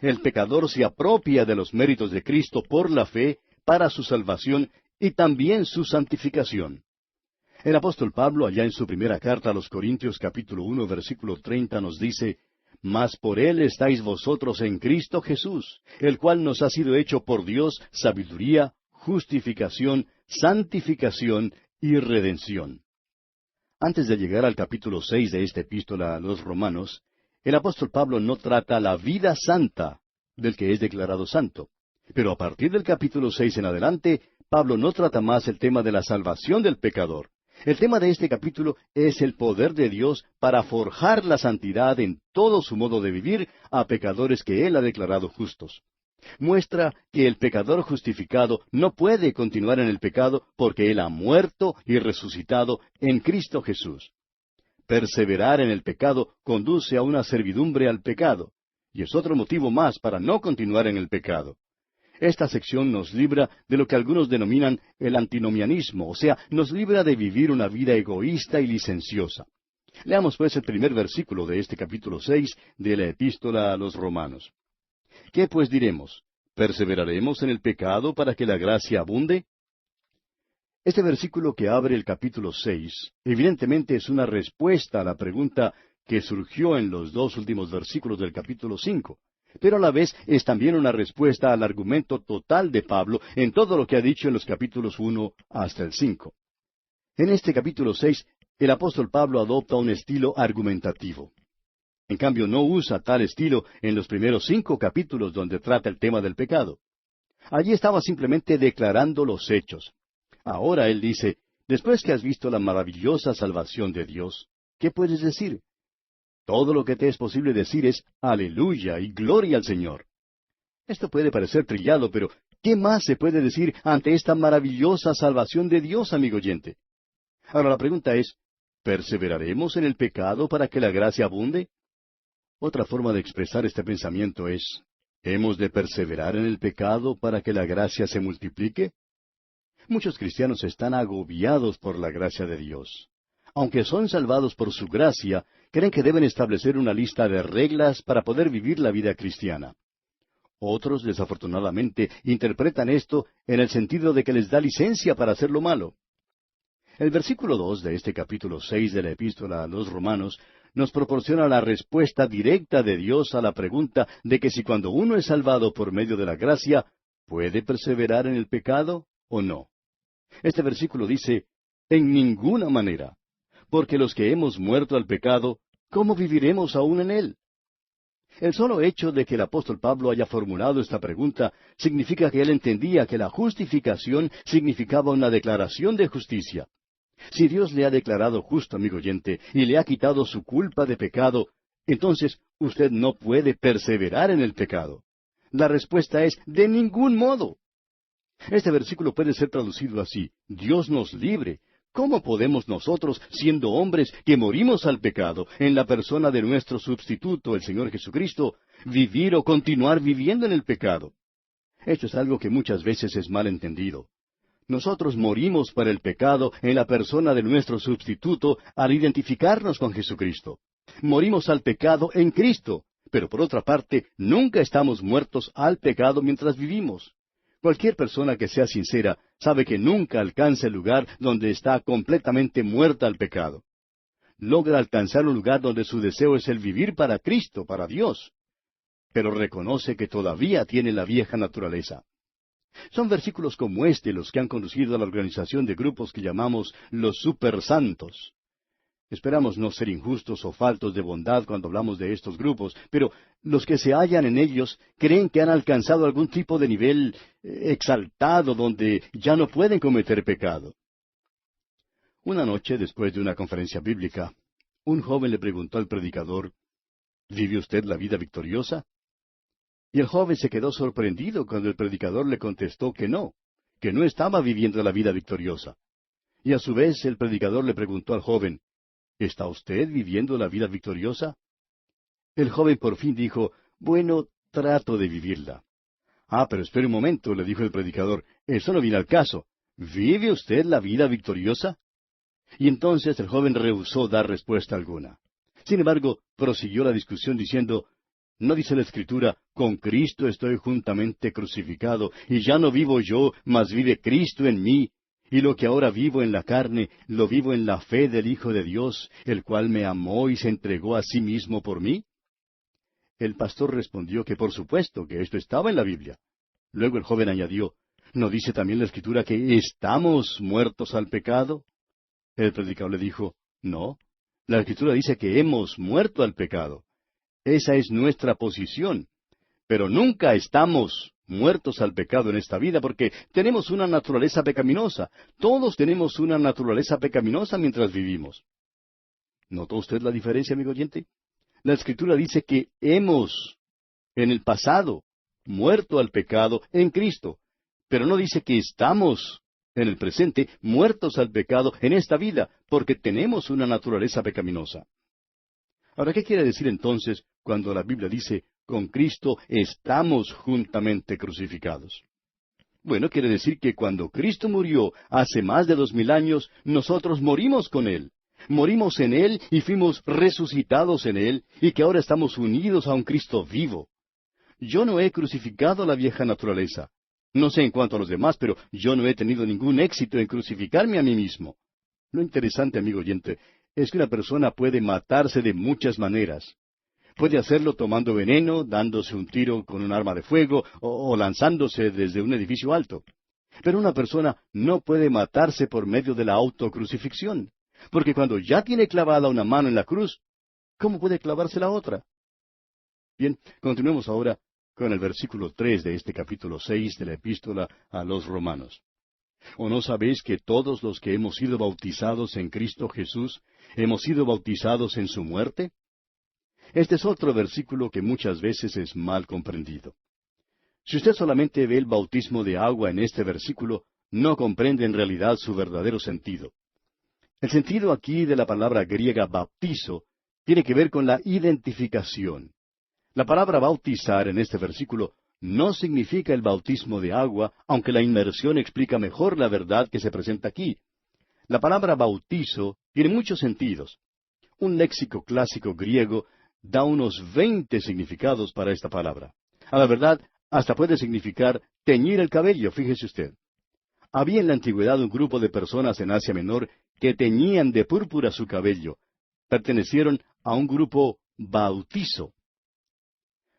El pecador se apropia de los méritos de Cristo por la fe para su salvación y también su santificación. El apóstol Pablo, allá en su primera carta a los Corintios capítulo 1, versículo 30, nos dice, «Mas por él estáis vosotros en Cristo Jesús, el cual nos ha sido hecho por Dios sabiduría, justificación, santificación y redención». Antes de llegar al capítulo 6 de esta epístola a los Romanos, el apóstol Pablo no trata la vida santa del que es declarado santo. Pero a partir del capítulo 6 en adelante, Pablo no trata más el tema de la salvación del pecador. El tema de este capítulo es el poder de Dios para forjar la santidad en todo su modo de vivir a pecadores que Él ha declarado justos. Muestra que el pecador justificado no puede continuar en el pecado porque Él ha muerto y resucitado en Cristo Jesús. Perseverar en el pecado conduce a una servidumbre al pecado, y es otro motivo más para no continuar en el pecado. Esta sección nos libra de lo que algunos denominan el antinomianismo, o sea, nos libra de vivir una vida egoísta y licenciosa. Leamos pues el primer versículo de este capítulo 6 de la epístola a los Romanos. ¿Qué pues diremos? ¿Perseveraremos en el pecado para que la gracia abunde? Este versículo que abre el capítulo 6, evidentemente es una respuesta a la pregunta que surgió en los dos últimos versículos del capítulo 5. Pero a la vez es también una respuesta al argumento total de Pablo en todo lo que ha dicho en los capítulos 1 hasta el 5. En este capítulo 6, el apóstol Pablo adopta un estilo argumentativo. En cambio, no usa tal estilo en los primeros 5 capítulos donde trata el tema del pecado. Allí estaba simplemente declarando los hechos. Ahora él dice, después que has visto la maravillosa salvación de Dios, ¿qué puedes decir? Todo lo que te es posible decir es aleluya y gloria al Señor. Esto puede parecer trillado, pero ¿qué más se puede decir ante esta maravillosa salvación de Dios, amigo oyente? Ahora la pregunta es, ¿perseveraremos en el pecado para que la gracia abunde? Otra forma de expresar este pensamiento es, ¿hemos de perseverar en el pecado para que la gracia se multiplique? Muchos cristianos están agobiados por la gracia de Dios. Aunque son salvados por su gracia, creen que deben establecer una lista de reglas para poder vivir la vida cristiana. Otros, desafortunadamente, interpretan esto en el sentido de que les da licencia para hacer lo malo. El versículo 2 de este capítulo 6 de la epístola a los Romanos nos proporciona la respuesta directa de Dios a la pregunta de que si cuando uno es salvado por medio de la gracia, ¿puede perseverar en el pecado o no? Este versículo dice, en ninguna manera, porque los que hemos muerto al pecado, ¿cómo viviremos aún en él? El solo hecho de que el apóstol Pablo haya formulado esta pregunta significa que él entendía que la justificación significaba una declaración de justicia. Si Dios le ha declarado justo, amigo oyente, y le ha quitado su culpa de pecado, entonces usted no puede perseverar en el pecado. La respuesta es, de ningún modo. Este versículo puede ser traducido así, Dios nos libre. ¿Cómo podemos nosotros, siendo hombres que morimos al pecado, en la persona de nuestro sustituto, el Señor Jesucristo, vivir o continuar viviendo en el pecado? Esto es algo que muchas veces es mal entendido. Nosotros morimos para el pecado en la persona de nuestro sustituto al identificarnos con Jesucristo. Morimos al pecado en Cristo, pero por otra parte, nunca estamos muertos al pecado mientras vivimos. Cualquier persona que sea sincera sabe que nunca alcanza el lugar donde está completamente muerta al pecado. Logra alcanzar un lugar donde su deseo es el vivir para Cristo, para Dios. pero reconoce que todavía tiene la vieja naturaleza. Son versículos como este los que han conducido a la organización de grupos que llamamos los supersantos. Esperamos no ser injustos o faltos de bondad cuando hablamos de estos grupos, pero los que se hallan en ellos creen que han alcanzado algún tipo de nivel exaltado donde ya no pueden cometer pecado. Una noche, después de una conferencia bíblica, un joven le preguntó al predicador, ¿vive usted la vida victoriosa? Y el joven se quedó sorprendido cuando el predicador le contestó que no estaba viviendo la vida victoriosa. Y a su vez el predicador le preguntó al joven, ¿está usted viviendo la vida victoriosa? El joven por fin dijo, bueno, trato de vivirla. Ah, pero espere un momento, le dijo el predicador, eso no viene al caso. ¿Vive usted la vida victoriosa? Y entonces el joven rehusó dar respuesta alguna. Sin embargo, prosiguió la discusión diciendo, ¿no dice la Escritura, con Cristo estoy juntamente crucificado, y ya no vivo yo, mas vive Cristo en mí? Y lo que ahora vivo en la carne, lo vivo en la fe del Hijo de Dios, el cual me amó y se entregó a sí mismo por mí. El pastor respondió que por supuesto que esto estaba en la Biblia. Luego el joven añadió, ¿no dice también la Escritura que estamos muertos al pecado? El predicador le dijo, no, la Escritura dice que hemos muerto al pecado. Esa es nuestra posición. Pero nunca estamos muertos al pecado en esta vida porque tenemos una naturaleza pecaminosa. Todos tenemos una naturaleza pecaminosa mientras vivimos. ¿Notó usted la diferencia, amigo oyente? La Escritura dice que hemos, en el pasado, muerto al pecado en Cristo, pero no dice que estamos, en el presente, muertos al pecado en esta vida, porque tenemos una naturaleza pecaminosa. Ahora, ¿qué quiere decir entonces cuando la Biblia dice, con Cristo estamos juntamente crucificados? Bueno, quiere decir que cuando Cristo murió hace más de 2000 años, nosotros morimos con Él. Morimos en Él y fuimos resucitados en Él, y que ahora estamos unidos a un Cristo vivo. Yo no he crucificado la vieja naturaleza. No sé en cuanto a los demás, pero yo no he tenido ningún éxito en crucificarme a mí mismo. Lo interesante, amigo oyente, es que una persona puede matarse de muchas maneras. Puede hacerlo tomando veneno, dándose un tiro con un arma de fuego o lanzándose desde un edificio alto. Pero una persona no puede matarse por medio de la autocrucifixión, porque cuando ya tiene clavada una mano en la cruz, ¿cómo puede clavarse la otra? Bien, continuemos ahora con el versículo 3 de este capítulo 6 de la epístola a los Romanos. ¿O no sabéis que todos los que hemos sido bautizados en Cristo Jesús, hemos sido bautizados en su muerte? Este es otro versículo que muchas veces es mal comprendido. Si usted solamente ve el bautismo de agua en este versículo, no comprende en realidad su verdadero sentido. El sentido aquí de la palabra griega bautizo tiene que ver con la identificación. La palabra bautizar en este versículo no significa el bautismo de agua, aunque la inmersión explica mejor la verdad que se presenta aquí. La palabra bautizo tiene muchos sentidos. Un léxico clásico griego da unos 20 significados para esta palabra. A la verdad, hasta puede significar teñir el cabello, fíjese usted. Había en la antigüedad un grupo de personas en Asia Menor que teñían de púrpura su cabello. Pertenecieron a un grupo bautizo.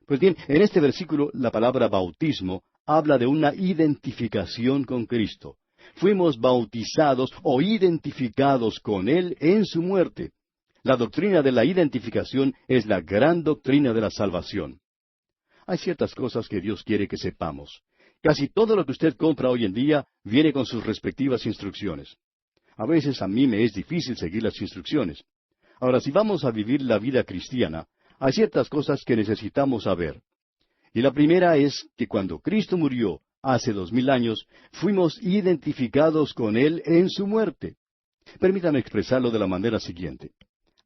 Pues bien, en este versículo la palabra bautismo habla de una identificación con Cristo. Fuimos bautizados o identificados con Él en su muerte. La doctrina de la identificación es la gran doctrina de la salvación. Hay ciertas cosas que Dios quiere que sepamos. Casi todo lo que usted compra hoy en día viene con sus respectivas instrucciones. A veces a mí me es difícil seguir las instrucciones. Ahora, si vamos a vivir la vida cristiana, hay ciertas cosas que necesitamos saber. Y la primera es que cuando Cristo murió hace 2000 años, fuimos identificados con Él en su muerte. Permítame expresarlo de la manera siguiente.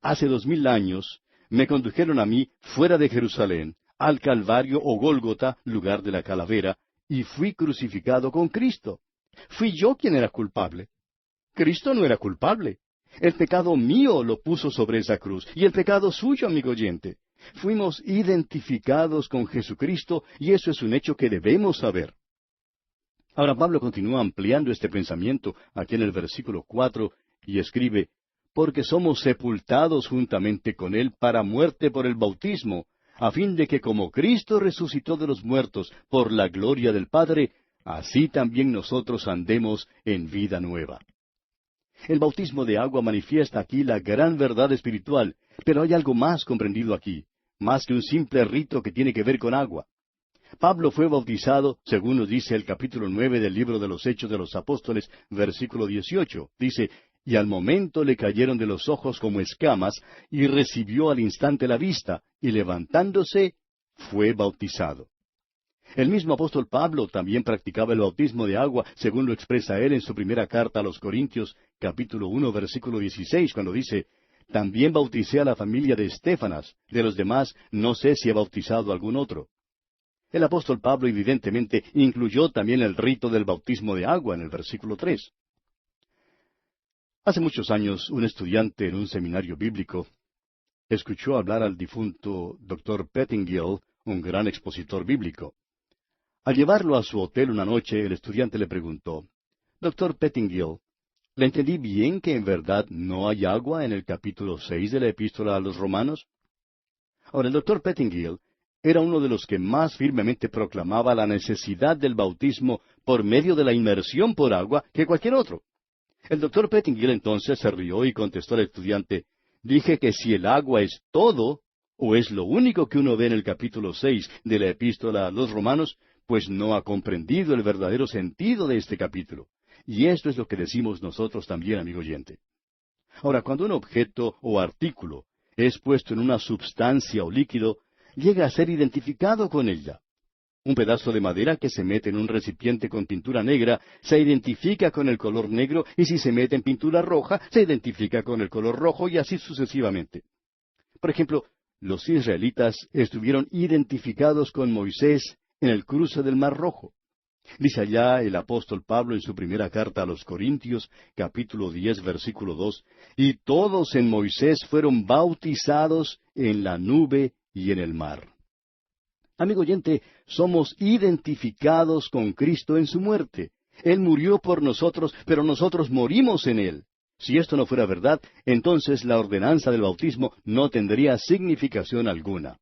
Hace 2000 años me condujeron a mí fuera de Jerusalén, al Calvario o Gólgota, lugar de la calavera, y fui crucificado con Cristo. Fui yo quien era culpable. Cristo no era culpable. El pecado mío lo puso sobre esa cruz, y el pecado suyo, amigo oyente. Fuimos identificados con Jesucristo, y eso es un hecho que debemos saber. Ahora Pablo continúa ampliando este pensamiento aquí en el versículo 4, y escribe, porque somos sepultados juntamente con Él para muerte por el bautismo, a fin de que como Cristo resucitó de los muertos por la gloria del Padre, así también nosotros andemos en vida nueva. El bautismo de agua manifiesta aquí la gran verdad espiritual, pero hay algo más comprendido aquí, más que un simple rito que tiene que ver con agua. Pablo fue bautizado, según nos dice el capítulo 9 del libro de los Hechos de los Apóstoles, versículo 18. Dice, y al momento le cayeron de los ojos como escamas, y recibió al instante la vista, y levantándose, fue bautizado. El mismo apóstol Pablo también practicaba el bautismo de agua, según lo expresa él en su primera carta a los Corintios, capítulo 1, versículo 16, cuando dice, también bauticé a la familia de Estéfanas, de los demás no sé si he bautizado a algún otro. El apóstol Pablo evidentemente incluyó también el rito del bautismo de agua en el versículo 3. Hace muchos años, un estudiante en un seminario bíblico escuchó hablar al difunto Dr. Pettingill, un gran expositor bíblico. Al llevarlo a su hotel una noche, el estudiante le preguntó, Dr. Pettingill, ¿le entendí bien que en verdad no hay agua en el capítulo 6 de la epístola a los Romanos? Ahora, el Dr. Pettingill era uno de los que más firmemente proclamaba la necesidad del bautismo por medio de la inmersión por agua que cualquier otro. El Dr. Pettingill entonces se rió y contestó al estudiante, dije que si el agua es todo, o es lo único que uno ve en el capítulo 6 de la epístola a los Romanos, pues no ha comprendido el verdadero sentido de este capítulo. Y esto es lo que decimos nosotros también, amigo oyente. Ahora, cuando un objeto o artículo es puesto en una substancia o líquido, llega a ser identificado con ella. Un pedazo de madera que se mete en un recipiente con pintura negra se identifica con el color negro, y si se mete en pintura roja, se identifica con el color rojo, y así sucesivamente. Por ejemplo, los israelitas estuvieron identificados con Moisés en el cruce del Mar Rojo. Dice allá el apóstol Pablo en su primera carta a los Corintios, capítulo 10, versículo 2, y todos en Moisés fueron bautizados en la nube y en el mar. Amigo oyente, somos identificados con Cristo en su muerte. Él murió por nosotros, pero nosotros morimos en Él. Si esto no fuera verdad, entonces la ordenanza del bautismo no tendría significación alguna.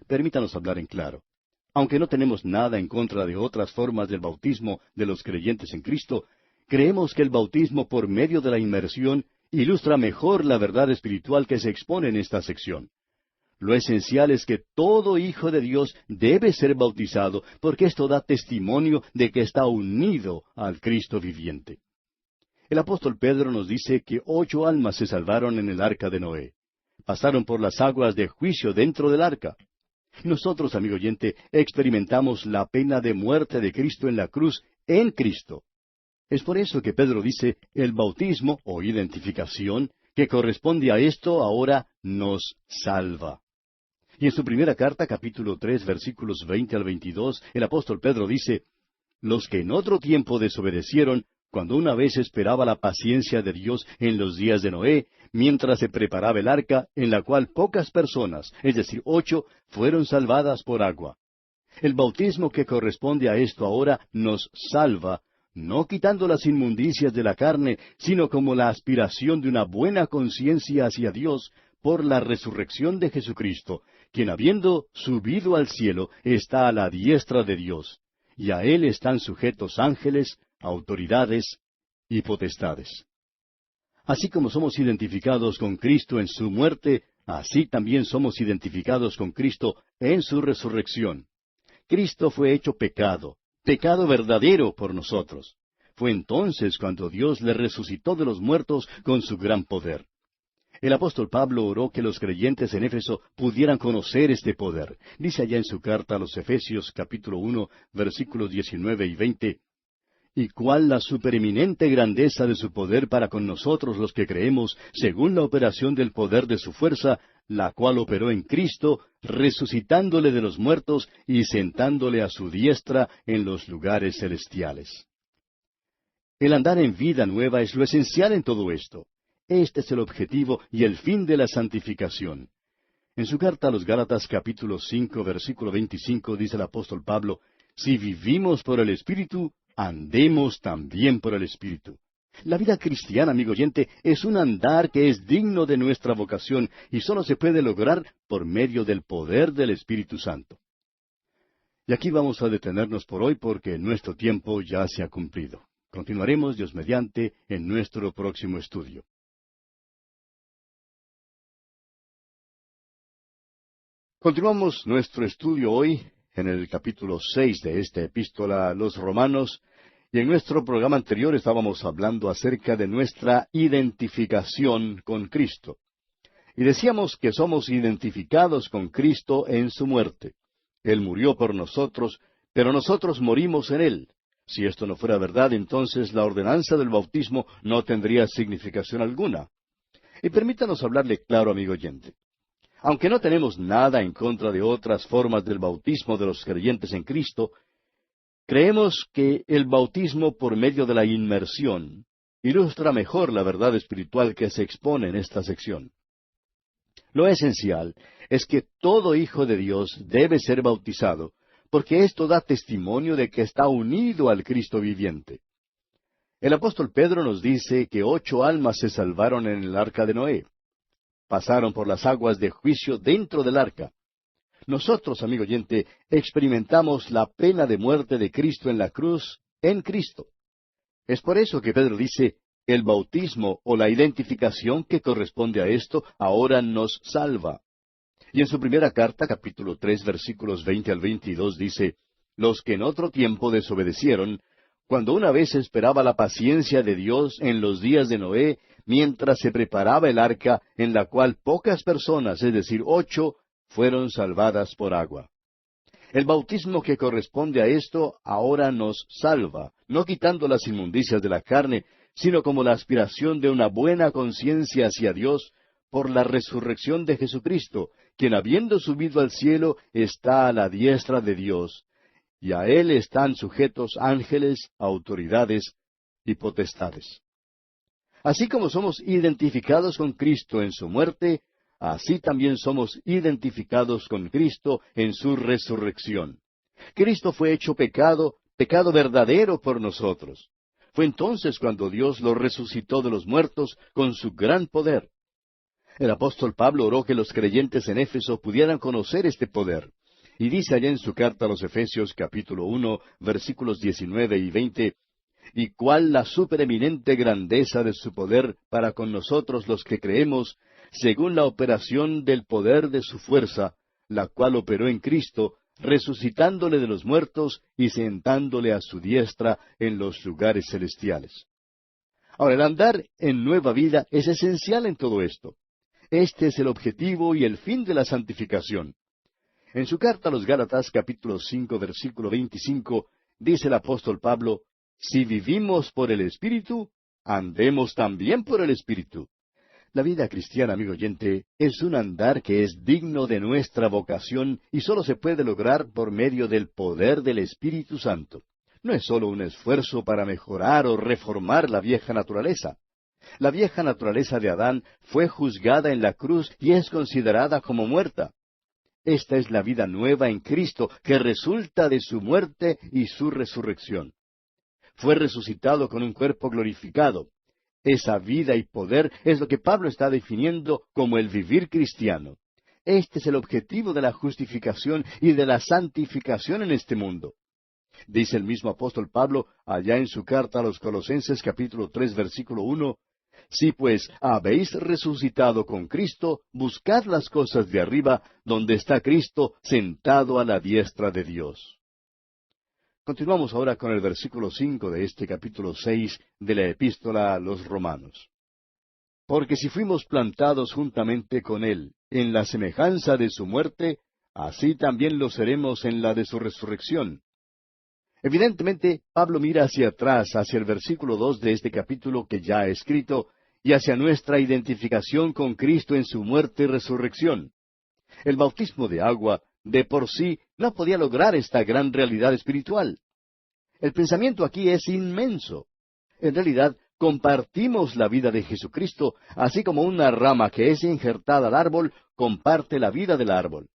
Permítanos hablar en claro. Aunque no tenemos nada en contra de otras formas del bautismo de los creyentes en Cristo, creemos que el bautismo por medio de la inmersión ilustra mejor la verdad espiritual que se expone en esta sección. Lo esencial es que todo hijo de Dios debe ser bautizado, porque esto da testimonio de que está unido al Cristo viviente. El apóstol Pedro nos dice que 8 almas se salvaron en el arca de Noé. Pasaron por las aguas de juicio dentro del arca. Nosotros, amigo oyente, experimentamos la pena de muerte de Cristo en la cruz en Cristo. Es por eso que Pedro dice, el bautismo, o identificación, que corresponde a esto ahora nos salva. Y en su primera carta, capítulo 3, versículos 20 al 22, el apóstol Pedro dice, los que en otro tiempo desobedecieron, cuando una vez esperaba la paciencia de Dios en los días de Noé, mientras se preparaba el arca, en la cual pocas personas, es decir, 8, fueron salvadas por agua. El bautismo que corresponde a esto ahora nos salva, no quitando las inmundicias de la carne, sino como la aspiración de una buena conciencia hacia Dios por la resurrección de Jesucristo, quien habiendo subido al cielo está a la diestra de Dios, y a Él están sujetos ángeles, autoridades y potestades. Así como somos identificados con Cristo en su muerte, así también somos identificados con Cristo en su resurrección. Cristo fue hecho pecado, pecado verdadero por nosotros. Fue entonces cuando Dios le resucitó de los muertos con su gran poder. El apóstol Pablo oró que los creyentes en Éfeso pudieran conocer este poder. Dice allá en su carta a los Efesios capítulo 1, versículos 19 y 20, y cuál la supereminente grandeza de su poder para con nosotros los que creemos, según la operación del poder de su fuerza, la cual operó en Cristo, resucitándole de los muertos y sentándole a su diestra en los lugares celestiales. El andar en vida nueva es lo esencial en todo esto. Este es el objetivo y el fin de la santificación. En su carta a los Gálatas capítulo 5, versículo 25, dice el apóstol Pablo, si vivimos por el Espíritu, andemos también por el Espíritu. La vida cristiana, amigo oyente, es un andar que es digno de nuestra vocación y solo se puede lograr por medio del poder del Espíritu Santo. Y aquí vamos a detenernos por hoy porque nuestro tiempo ya se ha cumplido. Continuaremos, Dios mediante, en nuestro próximo estudio. Continuamos nuestro estudio hoy en el capítulo 6 de esta epístola a los Romanos, y en nuestro programa anterior estábamos hablando acerca de nuestra identificación con Cristo. Y decíamos que somos identificados con Cristo en su muerte. Él murió por nosotros, pero nosotros morimos en Él. Si esto no fuera verdad, entonces la ordenanza del bautismo no tendría significación alguna. Y permítanos hablarle claro, amigo oyente. Aunque no tenemos nada en contra de otras formas del bautismo de los creyentes en Cristo, creemos que el bautismo por medio de la inmersión ilustra mejor la verdad espiritual que se expone en esta sección. Lo esencial es que todo hijo de Dios debe ser bautizado, porque esto da testimonio de que está unido al Cristo viviente. El apóstol Pedro nos dice que 8 almas se salvaron en el arca de Noé. Pasaron por las aguas de juicio dentro del arca. Nosotros, amigo oyente, experimentamos la pena de muerte de Cristo en la cruz, en Cristo. Es por eso que Pedro dice, el bautismo o la identificación que corresponde a esto ahora nos salva. Y en su primera carta, capítulo 3, versículos 20 al 22, dice, los que en otro tiempo desobedecieron, cuando una vez esperaba la paciencia de Dios en los días de Noé, mientras se preparaba el arca, en la cual pocas personas, es decir, 8, fueron salvadas por agua. El bautismo que corresponde a esto ahora nos salva, no quitando las inmundicias de la carne, sino como la aspiración de una buena conciencia hacia Dios por la resurrección de Jesucristo, quien habiendo subido al cielo está a la diestra de Dios, y a Él están sujetos ángeles, autoridades y potestades. Así como somos identificados con Cristo en su muerte, así también somos identificados con Cristo en su resurrección. Cristo fue hecho pecado, pecado verdadero por nosotros. Fue entonces cuando Dios lo resucitó de los muertos con su gran poder. El apóstol Pablo oró que los creyentes en Éfeso pudieran conocer este poder. Y dice allá en su carta a los Efesios capítulo 1, versículos 19 y 20, y cuál la supereminente grandeza de su poder para con nosotros los que creemos, según la operación del poder de su fuerza, la cual operó en Cristo, resucitándole de los muertos y sentándole a su diestra en los lugares celestiales. Ahora, el andar en nueva vida es esencial en todo esto. Este es el objetivo y el fin de la santificación. En su carta a los Gálatas, capítulo 5, versículo 25, dice el apóstol Pablo, si vivimos por el Espíritu, andemos también por el Espíritu. La vida cristiana, amigo oyente, es un andar que es digno de nuestra vocación y solo se puede lograr por medio del poder del Espíritu Santo. No es solo un esfuerzo para mejorar o reformar la vieja naturaleza. La vieja naturaleza de Adán fue juzgada en la cruz y es considerada como muerta. Esta es la vida nueva en Cristo que resulta de su muerte y su resurrección. Fue resucitado con un cuerpo glorificado. Esa vida y poder es lo que Pablo está definiendo como el vivir cristiano. Este es el objetivo de la justificación y de la santificación en este mundo. Dice el mismo apóstol Pablo allá en su carta a los Colosenses capítulo 3 versículo 1, si pues habéis resucitado con Cristo, buscad las cosas de arriba, donde está Cristo sentado a la diestra de Dios. Continuamos ahora con el versículo 5 de este capítulo 6 de la epístola a los Romanos. Porque si fuimos plantados juntamente con Él en la semejanza de su muerte, así también lo seremos en la de su resurrección. Evidentemente, Pablo mira hacia atrás, hacia el versículo 2 de este capítulo que ya ha escrito, y hacia nuestra identificación con Cristo en su muerte y resurrección. El bautismo de agua, de por sí, no podía lograr esta gran realidad espiritual. El pensamiento aquí es inmenso. En realidad, compartimos la vida de Jesucristo, así como una rama que es injertada al árbol comparte la vida del árbol.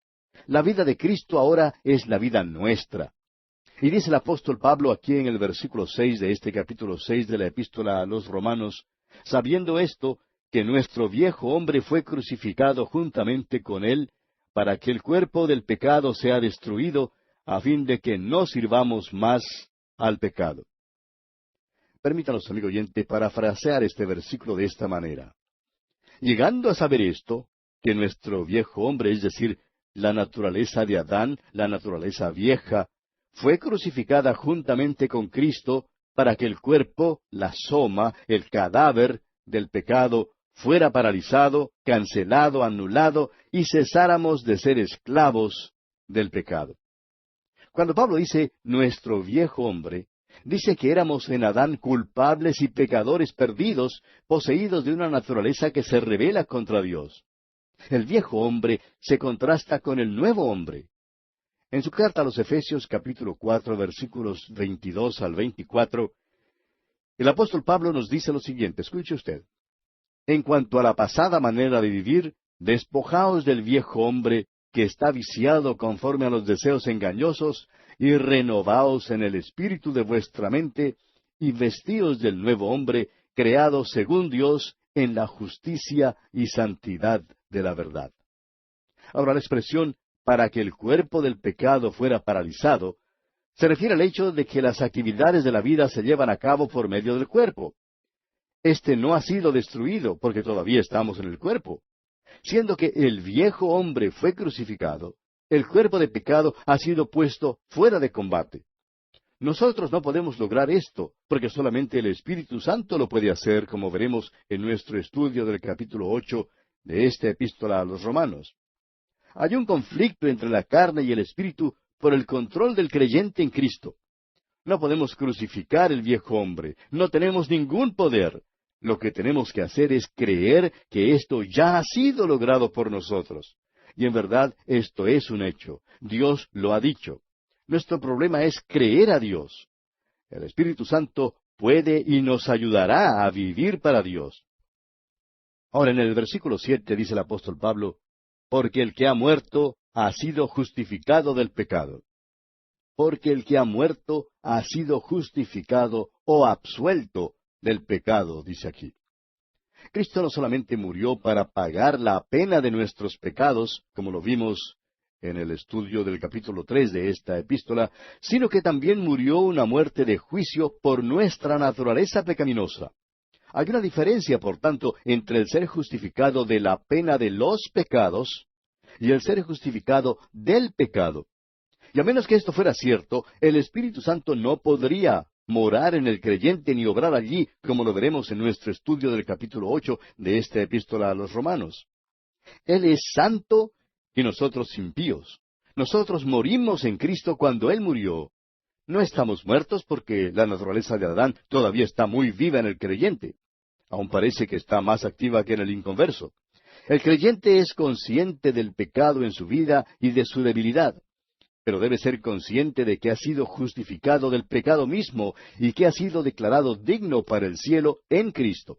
La vida de Cristo ahora es la vida nuestra. Y dice el apóstol Pablo aquí en el versículo 6 de este capítulo 6 de la epístola a los Romanos, sabiendo esto, que nuestro viejo hombre fue crucificado juntamente con él, para que el cuerpo del pecado sea destruido, a fin de que no sirvamos más al pecado. Permítanos, amigo oyente, parafrasear este versículo de esta manera. Llegando a saber esto, que nuestro viejo hombre, es decir, la naturaleza de Adán, la naturaleza vieja, fue crucificada juntamente con Cristo para que el cuerpo, la soma, el cadáver del pecado, fuera paralizado, cancelado, anulado, y cesáramos de ser esclavos del pecado. Cuando Pablo dice nuestro viejo hombre, dice que éramos en Adán culpables y pecadores perdidos, poseídos de una naturaleza que se rebela contra Dios. El viejo hombre se contrasta con el nuevo hombre. En su carta a los Efesios capítulo 4 versículos 22 al 24, el apóstol Pablo nos dice lo siguiente, escuche usted. En cuanto a la pasada manera de vivir, despojaos del viejo hombre que está viciado conforme a los deseos engañosos, y renovaos en el espíritu de vuestra mente, y vestíos del nuevo hombre, creado según Dios, en la justicia y santidad de la verdad. Ahora la expresión para que el cuerpo del pecado fuera paralizado se refiere al hecho de que las actividades de la vida se llevan a cabo por medio del cuerpo. Este no ha sido destruido porque todavía estamos en el cuerpo. Siendo que el viejo hombre fue crucificado, el cuerpo de pecado ha sido puesto fuera de combate. Nosotros no podemos lograr esto, porque solamente el Espíritu Santo lo puede hacer, como veremos en nuestro estudio del capítulo 8 de esta epístola a los Romanos. Hay un conflicto entre la carne y el Espíritu por el control del creyente en Cristo. No podemos crucificar el viejo hombre, no tenemos ningún poder. Lo que tenemos que hacer es creer que esto ya ha sido logrado por nosotros. Y en verdad esto es un hecho. Dios lo ha dicho. Nuestro problema es creer a Dios. El Espíritu Santo puede y nos ayudará a vivir para Dios. Ahora en el versículo 7 dice el apóstol Pablo, porque el que ha muerto ha sido justificado del pecado. Porque el que ha muerto ha sido justificado o absuelto del pecado, dice aquí. Cristo no solamente murió para pagar la pena de nuestros pecados, como lo vimos en el estudio del capítulo 3 de esta epístola, sino que también murió una muerte de juicio por nuestra naturaleza pecaminosa. Hay una diferencia, por tanto, entre el ser justificado de la pena de los pecados y el ser justificado del pecado. Y a menos que esto fuera cierto, el Espíritu Santo no podría morar en el creyente ni obrar allí, como lo veremos en nuestro estudio del capítulo 8 de esta epístola a los Romanos. Él es santo y nosotros impíos. Nosotros morimos en Cristo cuando Él murió. No estamos muertos porque la naturaleza de Adán todavía está muy viva en el creyente. Aún parece que está más activa que en el inconverso. El creyente es consciente del pecado en su vida y de su debilidad, pero debe ser consciente de que ha sido justificado del pecado mismo y que ha sido declarado digno para el cielo en Cristo.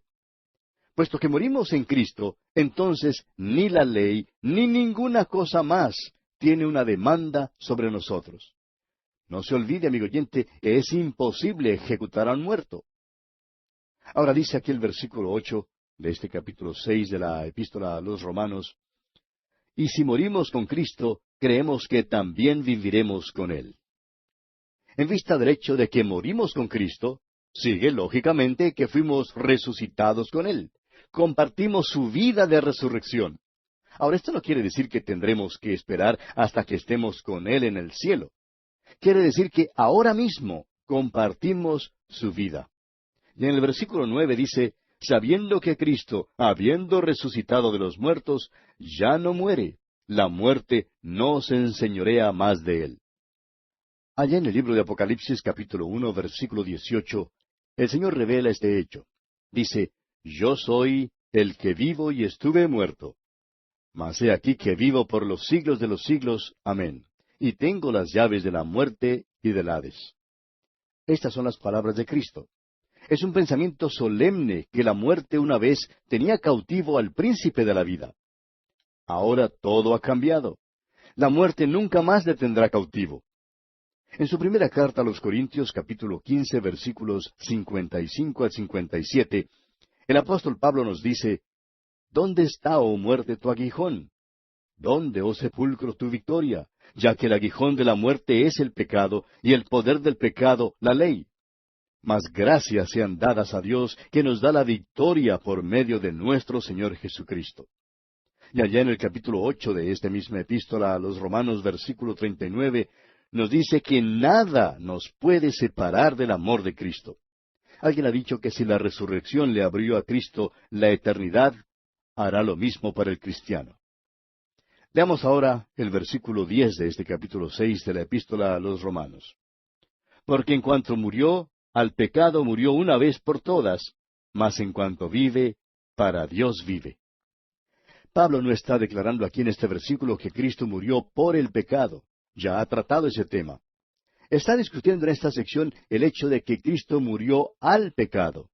Puesto que morimos en Cristo, entonces ni la ley ni ninguna cosa más tiene una demanda sobre nosotros. No se olvide, amigo oyente, que es imposible ejecutar a un muerto. Ahora dice aquí el versículo 8 de este capítulo 6 de la epístola a los Romanos, y si morimos con Cristo, creemos que también viviremos con Él. En vista del hecho de que morimos con Cristo, sigue lógicamente que fuimos resucitados con Él. Compartimos su vida de resurrección. Ahora, esto no quiere decir que tendremos que esperar hasta que estemos con Él en el cielo. Quiere decir que ahora mismo compartimos su vida. Y en el versículo 9 dice, sabiendo que Cristo, habiendo resucitado de los muertos, ya no muere, la muerte no se enseñorea más de Él. Allá en el libro de Apocalipsis capítulo 1 versículo 18, el Señor revela este hecho. Dice, yo soy el que vivo y estuve muerto. Mas he aquí que vivo por los siglos de los siglos. Amén. Y tengo las llaves de la muerte y del Hades. Estas son las palabras de Cristo. Es un pensamiento solemne que la muerte una vez tenía cautivo al príncipe de la vida. Ahora todo ha cambiado. La muerte nunca más le tendrá cautivo. En su primera carta a los Corintios, capítulo 15, versículos 55 al 57, el apóstol Pablo nos dice, ¿Dónde está, oh muerte, tu aguijón? ¿Dónde, oh sepulcro, tu victoria? Ya que el aguijón de la muerte es el pecado, y el poder del pecado, la ley. Mas gracias sean dadas a Dios, que nos da la victoria por medio de nuestro Señor Jesucristo. Y allá en el capítulo 8 de esta misma epístola a los Romanos, versículo 39, nos dice que nada nos puede separar del amor de Cristo. Alguien ha dicho que si la resurrección le abrió a Cristo la eternidad, hará lo mismo para el cristiano. Leamos ahora el versículo 10 de este capítulo 6 de la epístola a los Romanos. Porque en cuanto murió, al pecado murió una vez por todas, mas en cuanto vive, para Dios vive. Pablo no está declarando aquí en este versículo que Cristo murió por el pecado. Ya ha tratado ese tema. Está discutiendo en esta sección el hecho de que Cristo murió al pecado.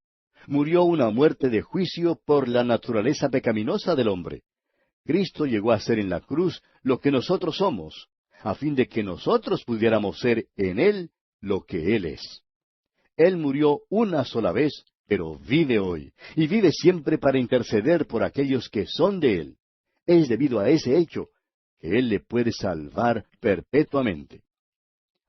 Murió una muerte de juicio por la naturaleza pecaminosa del hombre. Cristo llegó a ser en la cruz lo que nosotros somos, a fin de que nosotros pudiéramos ser en Él lo que Él es. Él murió una sola vez, pero vive hoy, y vive siempre para interceder por aquellos que son de Él. Es debido a ese hecho que Él le puede salvar perpetuamente.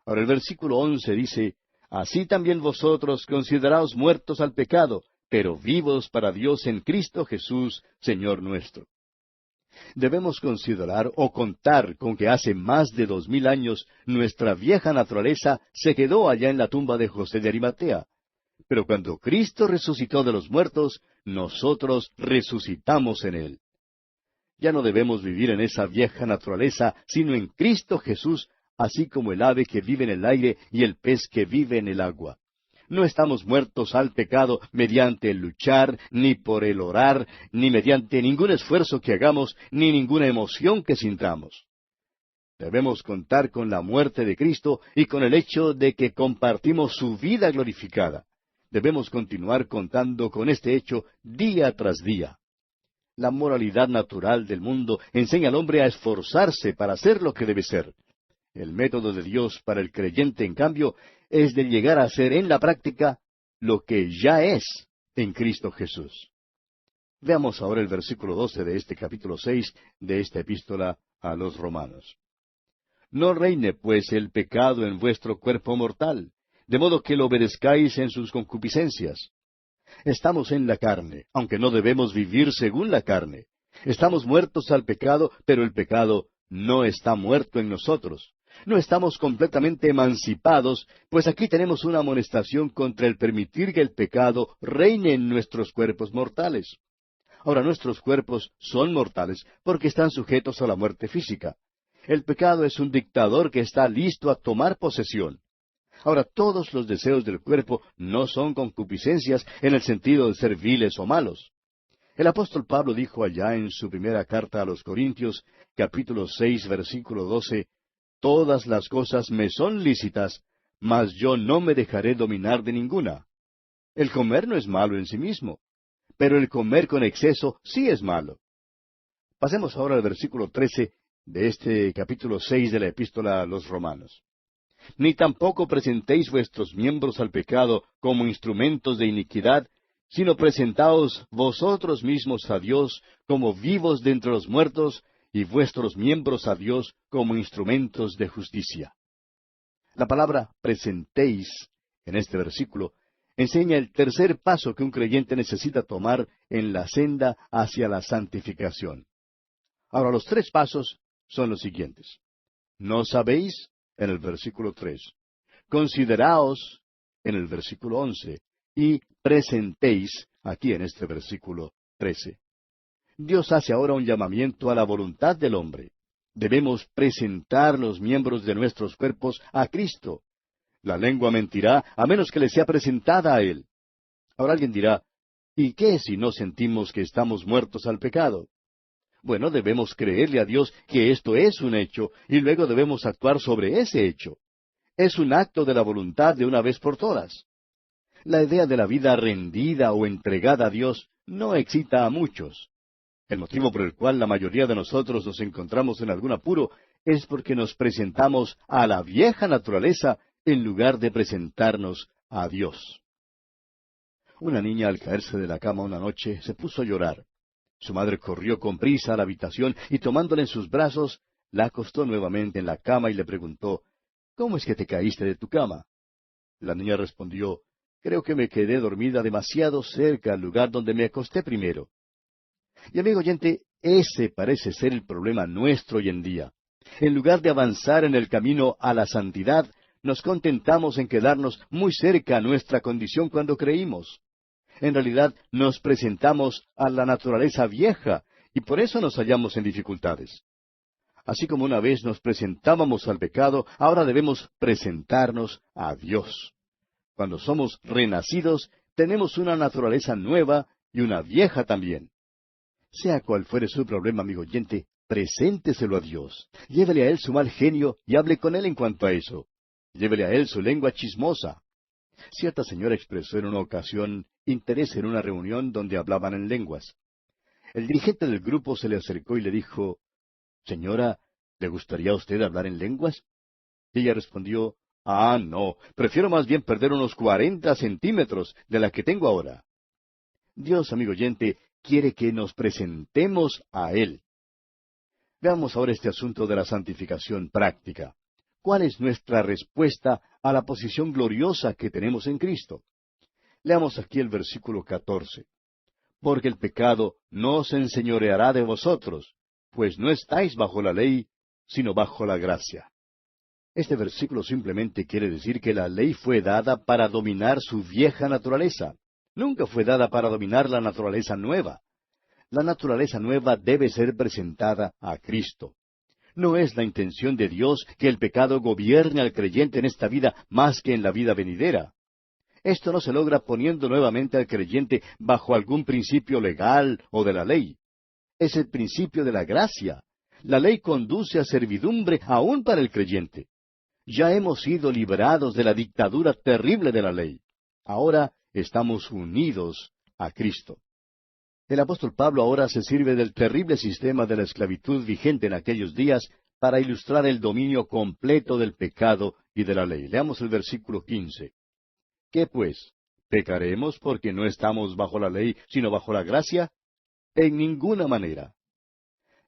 Ahora el versículo 11 dice, Así también vosotros consideraos muertos al pecado, pero vivos para Dios en Cristo Jesús, Señor nuestro. Debemos considerar o contar con que hace más de 2000 años nuestra vieja naturaleza se quedó allá en la tumba de José de Arimatea. Pero cuando Cristo resucitó de los muertos, nosotros resucitamos en Él. Ya no debemos vivir en esa vieja naturaleza, sino en Cristo Jesús, así como el ave que vive en el aire y el pez que vive en el agua. No estamos muertos al pecado mediante el luchar, ni por el orar, ni mediante ningún esfuerzo que hagamos, ni ninguna emoción que sintamos. Debemos contar con la muerte de Cristo y con el hecho de que compartimos su vida glorificada. Debemos continuar contando con este hecho día tras día. La moralidad natural del mundo enseña al hombre a esforzarse para hacer lo que debe ser. El método de Dios para el creyente, en cambio, es de llegar a ser en la práctica lo que ya es en Cristo Jesús. Veamos ahora el versículo 12 de este capítulo 6 de esta epístola a los Romanos. No reine, pues, el pecado en vuestro cuerpo mortal, de modo que lo obedezcáis en sus concupiscencias. Estamos en la carne, aunque no debemos vivir según la carne. Estamos muertos al pecado, pero el pecado no está muerto en nosotros. No estamos completamente emancipados, pues aquí tenemos una amonestación contra el permitir que el pecado reine en nuestros cuerpos mortales. Ahora, nuestros cuerpos son mortales porque están sujetos a la muerte física. El pecado es un dictador que está listo a tomar posesión. Ahora, todos los deseos del cuerpo no son concupiscencias en el sentido de ser viles o malos. El apóstol Pablo dijo allá en su primera carta a los Corintios, capítulo 6, versículo 12, Todas las cosas me son lícitas, mas yo no me dejaré dominar de ninguna. El comer no es malo en sí mismo, pero el comer con exceso sí es malo. Pasemos ahora al versículo 13 de este capítulo 6 de la epístola a los Romanos. Ni tampoco presentéis vuestros miembros al pecado como instrumentos de iniquidad, sino presentaos vosotros mismos a Dios como vivos de entre los muertos, y vuestros miembros a Dios como instrumentos de justicia. La palabra presentéis, en este versículo, enseña el tercer paso que un creyente necesita tomar en la senda hacia la santificación. Ahora, los tres pasos son los siguientes. ¿No sabéis? En el versículo 3. Consideraos, en el versículo 11. Y presentéis, aquí en este versículo 13. Dios hace ahora un llamamiento a la voluntad del hombre. Debemos presentar los miembros de nuestros cuerpos a Cristo. La lengua mentirá a menos que le sea presentada a Él. Ahora alguien dirá, ¿y qué si no sentimos que estamos muertos al pecado? Bueno, debemos creerle a Dios que esto es un hecho y luego debemos actuar sobre ese hecho. Es un acto de la voluntad de una vez por todas. La idea de la vida rendida o entregada a Dios no excita a muchos. El motivo por el cual la mayoría de nosotros nos encontramos en algún apuro es porque nos presentamos a la vieja naturaleza en lugar de presentarnos a Dios. Una niña al caerse de la cama una noche se puso a llorar. Su madre corrió con prisa a la habitación y tomándola en sus brazos, la acostó nuevamente en la cama y le preguntó, ¿Cómo es que te caíste de tu cama? La niña respondió, creo que me quedé dormida demasiado cerca al lugar donde me acosté primero. Y amigo oyente, ese parece ser el problema nuestro hoy en día. En lugar de avanzar en el camino a la santidad, nos contentamos en quedarnos muy cerca a nuestra condición cuando creímos. En realidad nos presentamos a la naturaleza vieja y por eso nos hallamos en dificultades. Así como una vez nos presentábamos al pecado, ahora debemos presentarnos a Dios. Cuando somos renacidos, tenemos una naturaleza nueva y una vieja también. Sea cual fuere su problema, amigo oyente, presénteselo a Dios. Llévele a Él su mal genio y hable con Él en cuanto a eso. Llévele a Él su lengua chismosa. Cierta señora expresó en una ocasión interés en una reunión donde hablaban en lenguas. El dirigente del grupo se le acercó y le dijo, Señora, ¿le gustaría a usted hablar en lenguas? Y ella respondió, no, prefiero más bien perder unos 40 centímetros de la que tengo ahora. Dios, amigo oyente, quiere que nos presentemos a Él. Veamos ahora este asunto de la santificación práctica. ¿Cuál es nuestra respuesta a la posición gloriosa que tenemos en Cristo? Leamos aquí el versículo 14. Porque el pecado no se enseñoreará de vosotros, pues no estáis bajo la ley, sino bajo la gracia. Este versículo simplemente quiere decir que la ley fue dada para dominar su vieja naturaleza. Nunca fue dada para dominar la naturaleza nueva. La naturaleza nueva debe ser presentada a Cristo. No es la intención de Dios que el pecado gobierne al creyente en esta vida más que en la vida venidera. Esto no se logra poniendo nuevamente al creyente bajo algún principio legal o de la ley. Es el principio de la gracia. La ley conduce a servidumbre aún para el creyente. Ya hemos sido liberados de la dictadura terrible de la ley. Ahora estamos unidos a Cristo. El apóstol Pablo ahora se sirve del terrible sistema de la esclavitud vigente en aquellos días para ilustrar el dominio completo del pecado y de la ley. Leamos el versículo 15. ¿Qué pues? ¿Pecaremos porque no estamos bajo la ley, sino bajo la gracia? En ninguna manera.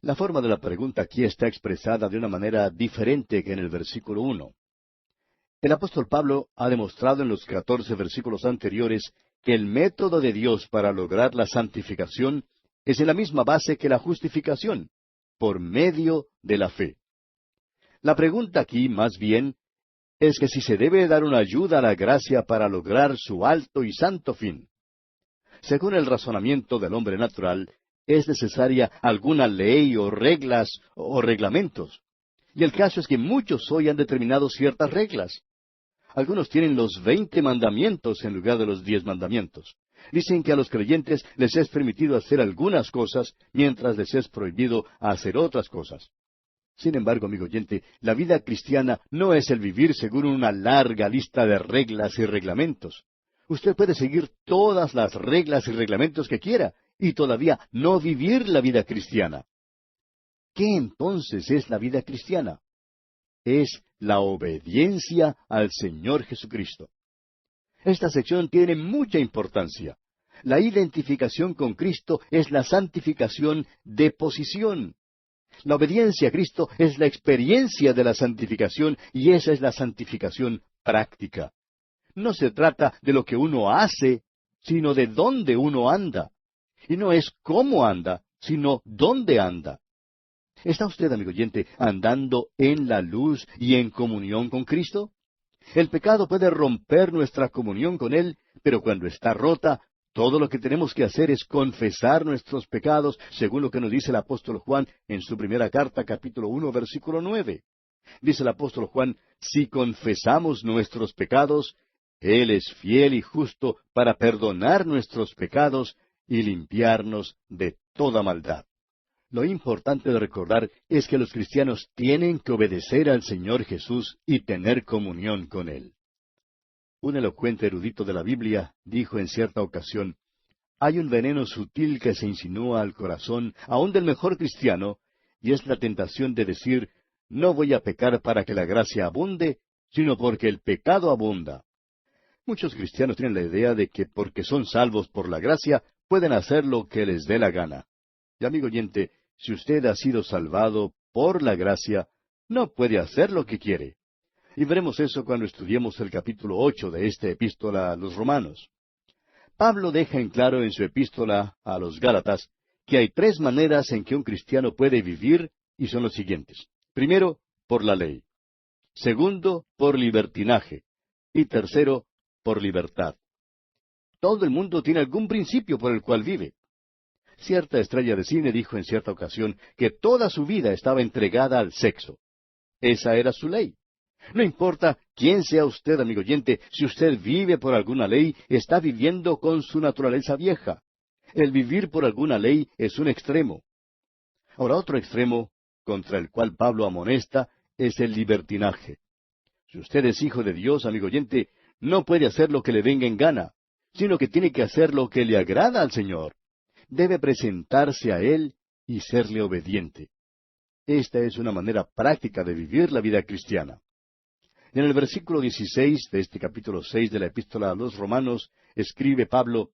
La forma de la pregunta aquí está expresada de una manera diferente que en el versículo 1. El apóstol Pablo ha demostrado en los 14 versículos anteriores que el método de Dios para lograr la santificación es en la misma base que la justificación, por medio de la fe. La pregunta aquí, más bien, es que si se debe dar una ayuda a la gracia para lograr su alto y santo fin. Según el razonamiento del hombre natural, es necesaria alguna ley o reglas o reglamentos. Y el caso es que muchos hoy han determinado ciertas reglas. Algunos tienen los 20 mandamientos en lugar de los 10 mandamientos. Dicen que a los creyentes les es permitido hacer algunas cosas, mientras les es prohibido hacer otras cosas. Sin embargo, amigo oyente, la vida cristiana no es el vivir según una larga lista de reglas y reglamentos. Usted puede seguir todas las reglas y reglamentos que quiera, y todavía no vivir la vida cristiana. ¿Qué entonces es la vida cristiana? Es la obediencia al Señor Jesucristo. Esta sección tiene mucha importancia. La identificación con Cristo es la santificación de posición. La obediencia a Cristo es la experiencia de la santificación y esa es la santificación práctica. No se trata de lo que uno hace, sino de dónde uno anda. Y no es cómo anda, sino dónde anda. ¿Está usted, amigo oyente, andando en la luz y en comunión con Cristo? El pecado puede romper nuestra comunión con Él, pero cuando está rota, todo lo que tenemos que hacer es confesar nuestros pecados, según lo que nos dice el apóstol Juan en su primera carta, capítulo 1, versículo 9. Dice el apóstol Juan, si confesamos nuestros pecados, Él es fiel y justo para perdonar nuestros pecados y limpiarnos de toda maldad. Lo importante de recordar es que los cristianos tienen que obedecer al Señor Jesús y tener comunión con Él. Un elocuente erudito de la Biblia dijo en cierta ocasión, hay un veneno sutil que se insinúa al corazón, aun del mejor cristiano, y es la tentación de decir, no voy a pecar para que la gracia abunde, sino porque el pecado abunda. Muchos cristianos tienen la idea de que porque son salvos por la gracia, pueden hacer lo que les dé la gana. Y amigo oyente, si usted ha sido salvado por la gracia, no puede hacer lo que quiere. Y veremos eso cuando estudiemos el capítulo 8 de esta epístola a los Romanos. Pablo deja en claro en su epístola a los Gálatas que hay tres maneras en que un cristiano puede vivir, y son los siguientes. Primero, por la ley. Segundo, por libertinaje. Y tercero, por libertad. Todo el mundo tiene algún principio por el cual vive. Cierta estrella de cine dijo en cierta ocasión que toda su vida estaba entregada al sexo. Esa era su ley. No importa quién sea usted, amigo oyente, si usted vive por alguna ley, está viviendo con su naturaleza vieja. El vivir por alguna ley es un extremo. Ahora, otro extremo contra el cual Pablo amonesta es el libertinaje. Si usted es hijo de Dios, amigo oyente, no puede hacer lo que le venga en gana, sino que tiene que hacer lo que le agrada al Señor. Debe presentarse a Él y serle obediente. Esta es una manera práctica de vivir la vida cristiana. En el versículo 16 de este capítulo 6 de la epístola a los Romanos, escribe Pablo,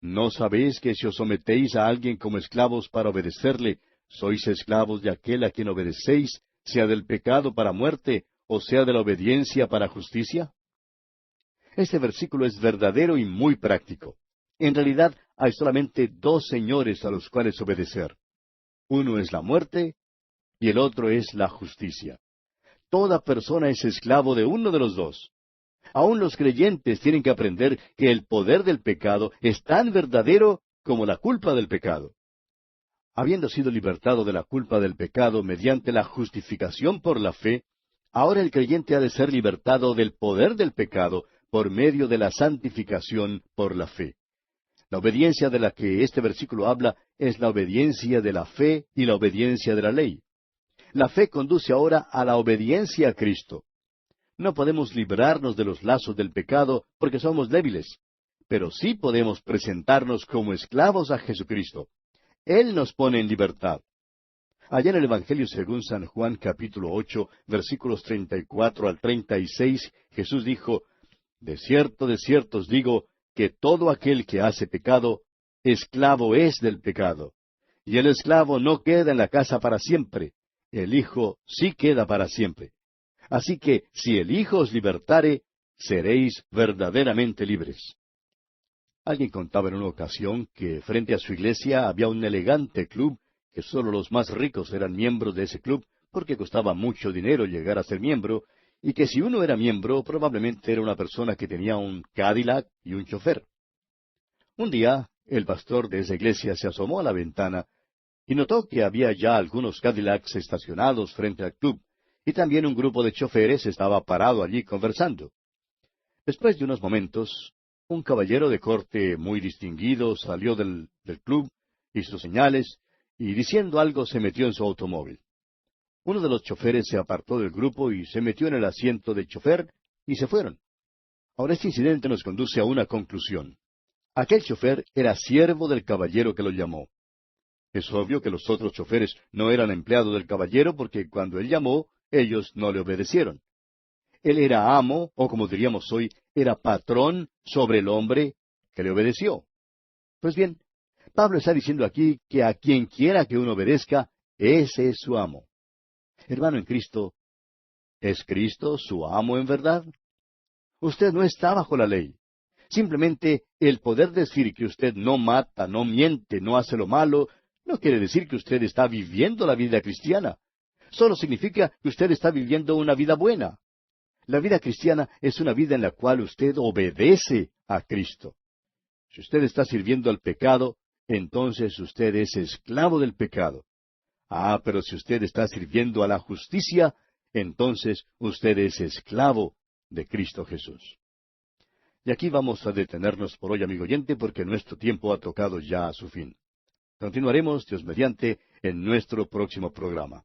¿No sabéis que si os sometéis a alguien como esclavos para obedecerle, sois esclavos de aquel a quien obedecéis, sea del pecado para muerte, o sea de la obediencia para justicia? Este versículo es verdadero y muy práctico. En realidad, hay solamente dos señores a los cuales obedecer. Uno es la muerte y el otro es la justicia. Toda persona es esclavo de uno de los dos. Aún los creyentes tienen que aprender que el poder del pecado es tan verdadero como la culpa del pecado. Habiendo sido libertado de la culpa del pecado mediante la justificación por la fe, ahora el creyente ha de ser libertado del poder del pecado por medio de la santificación por la fe. La obediencia de la que este versículo habla es la obediencia de la fe y la obediencia de la ley. La fe conduce ahora a la obediencia a Cristo. No podemos librarnos de los lazos del pecado porque somos débiles, pero sí podemos presentarnos como esclavos a Jesucristo. Él nos pone en libertad. Allá en el Evangelio según San Juan capítulo 8, versículos 34 al 36, Jesús dijo, de cierto os digo, que todo aquel que hace pecado, esclavo es del pecado. Y el esclavo no queda en la casa para siempre, el Hijo sí queda para siempre. Así que, si el Hijo os libertare, seréis verdaderamente libres. Alguien contaba en una ocasión que frente a su iglesia había un elegante club, que sólo los más ricos eran miembros de ese club, porque costaba mucho dinero llegar a ser miembro, y que si uno era miembro, probablemente era una persona que tenía un Cadillac y un chofer. Un día, el pastor de esa iglesia se asomó a la ventana y notó que había ya algunos Cadillacs estacionados frente al club, y también un grupo de choferes estaba parado allí conversando. Después de unos momentos, un caballero de corte muy distinguido salió del club, hizo señales, y diciendo algo se metió en su automóvil. Uno de los choferes se apartó del grupo y se metió en el asiento del chofer, y se fueron. Ahora este incidente nos conduce a una conclusión. Aquel chofer era siervo del caballero que lo llamó. Es obvio que los otros choferes no eran empleados del caballero porque cuando él llamó, ellos no le obedecieron. Él era amo, o como diríamos hoy, era patrón sobre el hombre que le obedeció. Pues bien, Pablo está diciendo aquí que a quien quiera que uno obedezca, ese es su amo. Hermano en Cristo, ¿es Cristo su amo en verdad? Usted no está bajo la ley. Simplemente el poder decir que usted no mata, no miente, no hace lo malo, no quiere decir que usted está viviendo la vida cristiana. Solo significa que usted está viviendo una vida buena. La vida cristiana es una vida en la cual usted obedece a Cristo. Si usted está sirviendo al pecado, entonces usted es esclavo del pecado. Pero si usted está sirviendo a la justicia, entonces usted es esclavo de Cristo Jesús. Y aquí vamos a detenernos por hoy, amigo oyente, porque nuestro tiempo ha tocado ya a su fin. Continuaremos, Dios mediante, en nuestro próximo programa.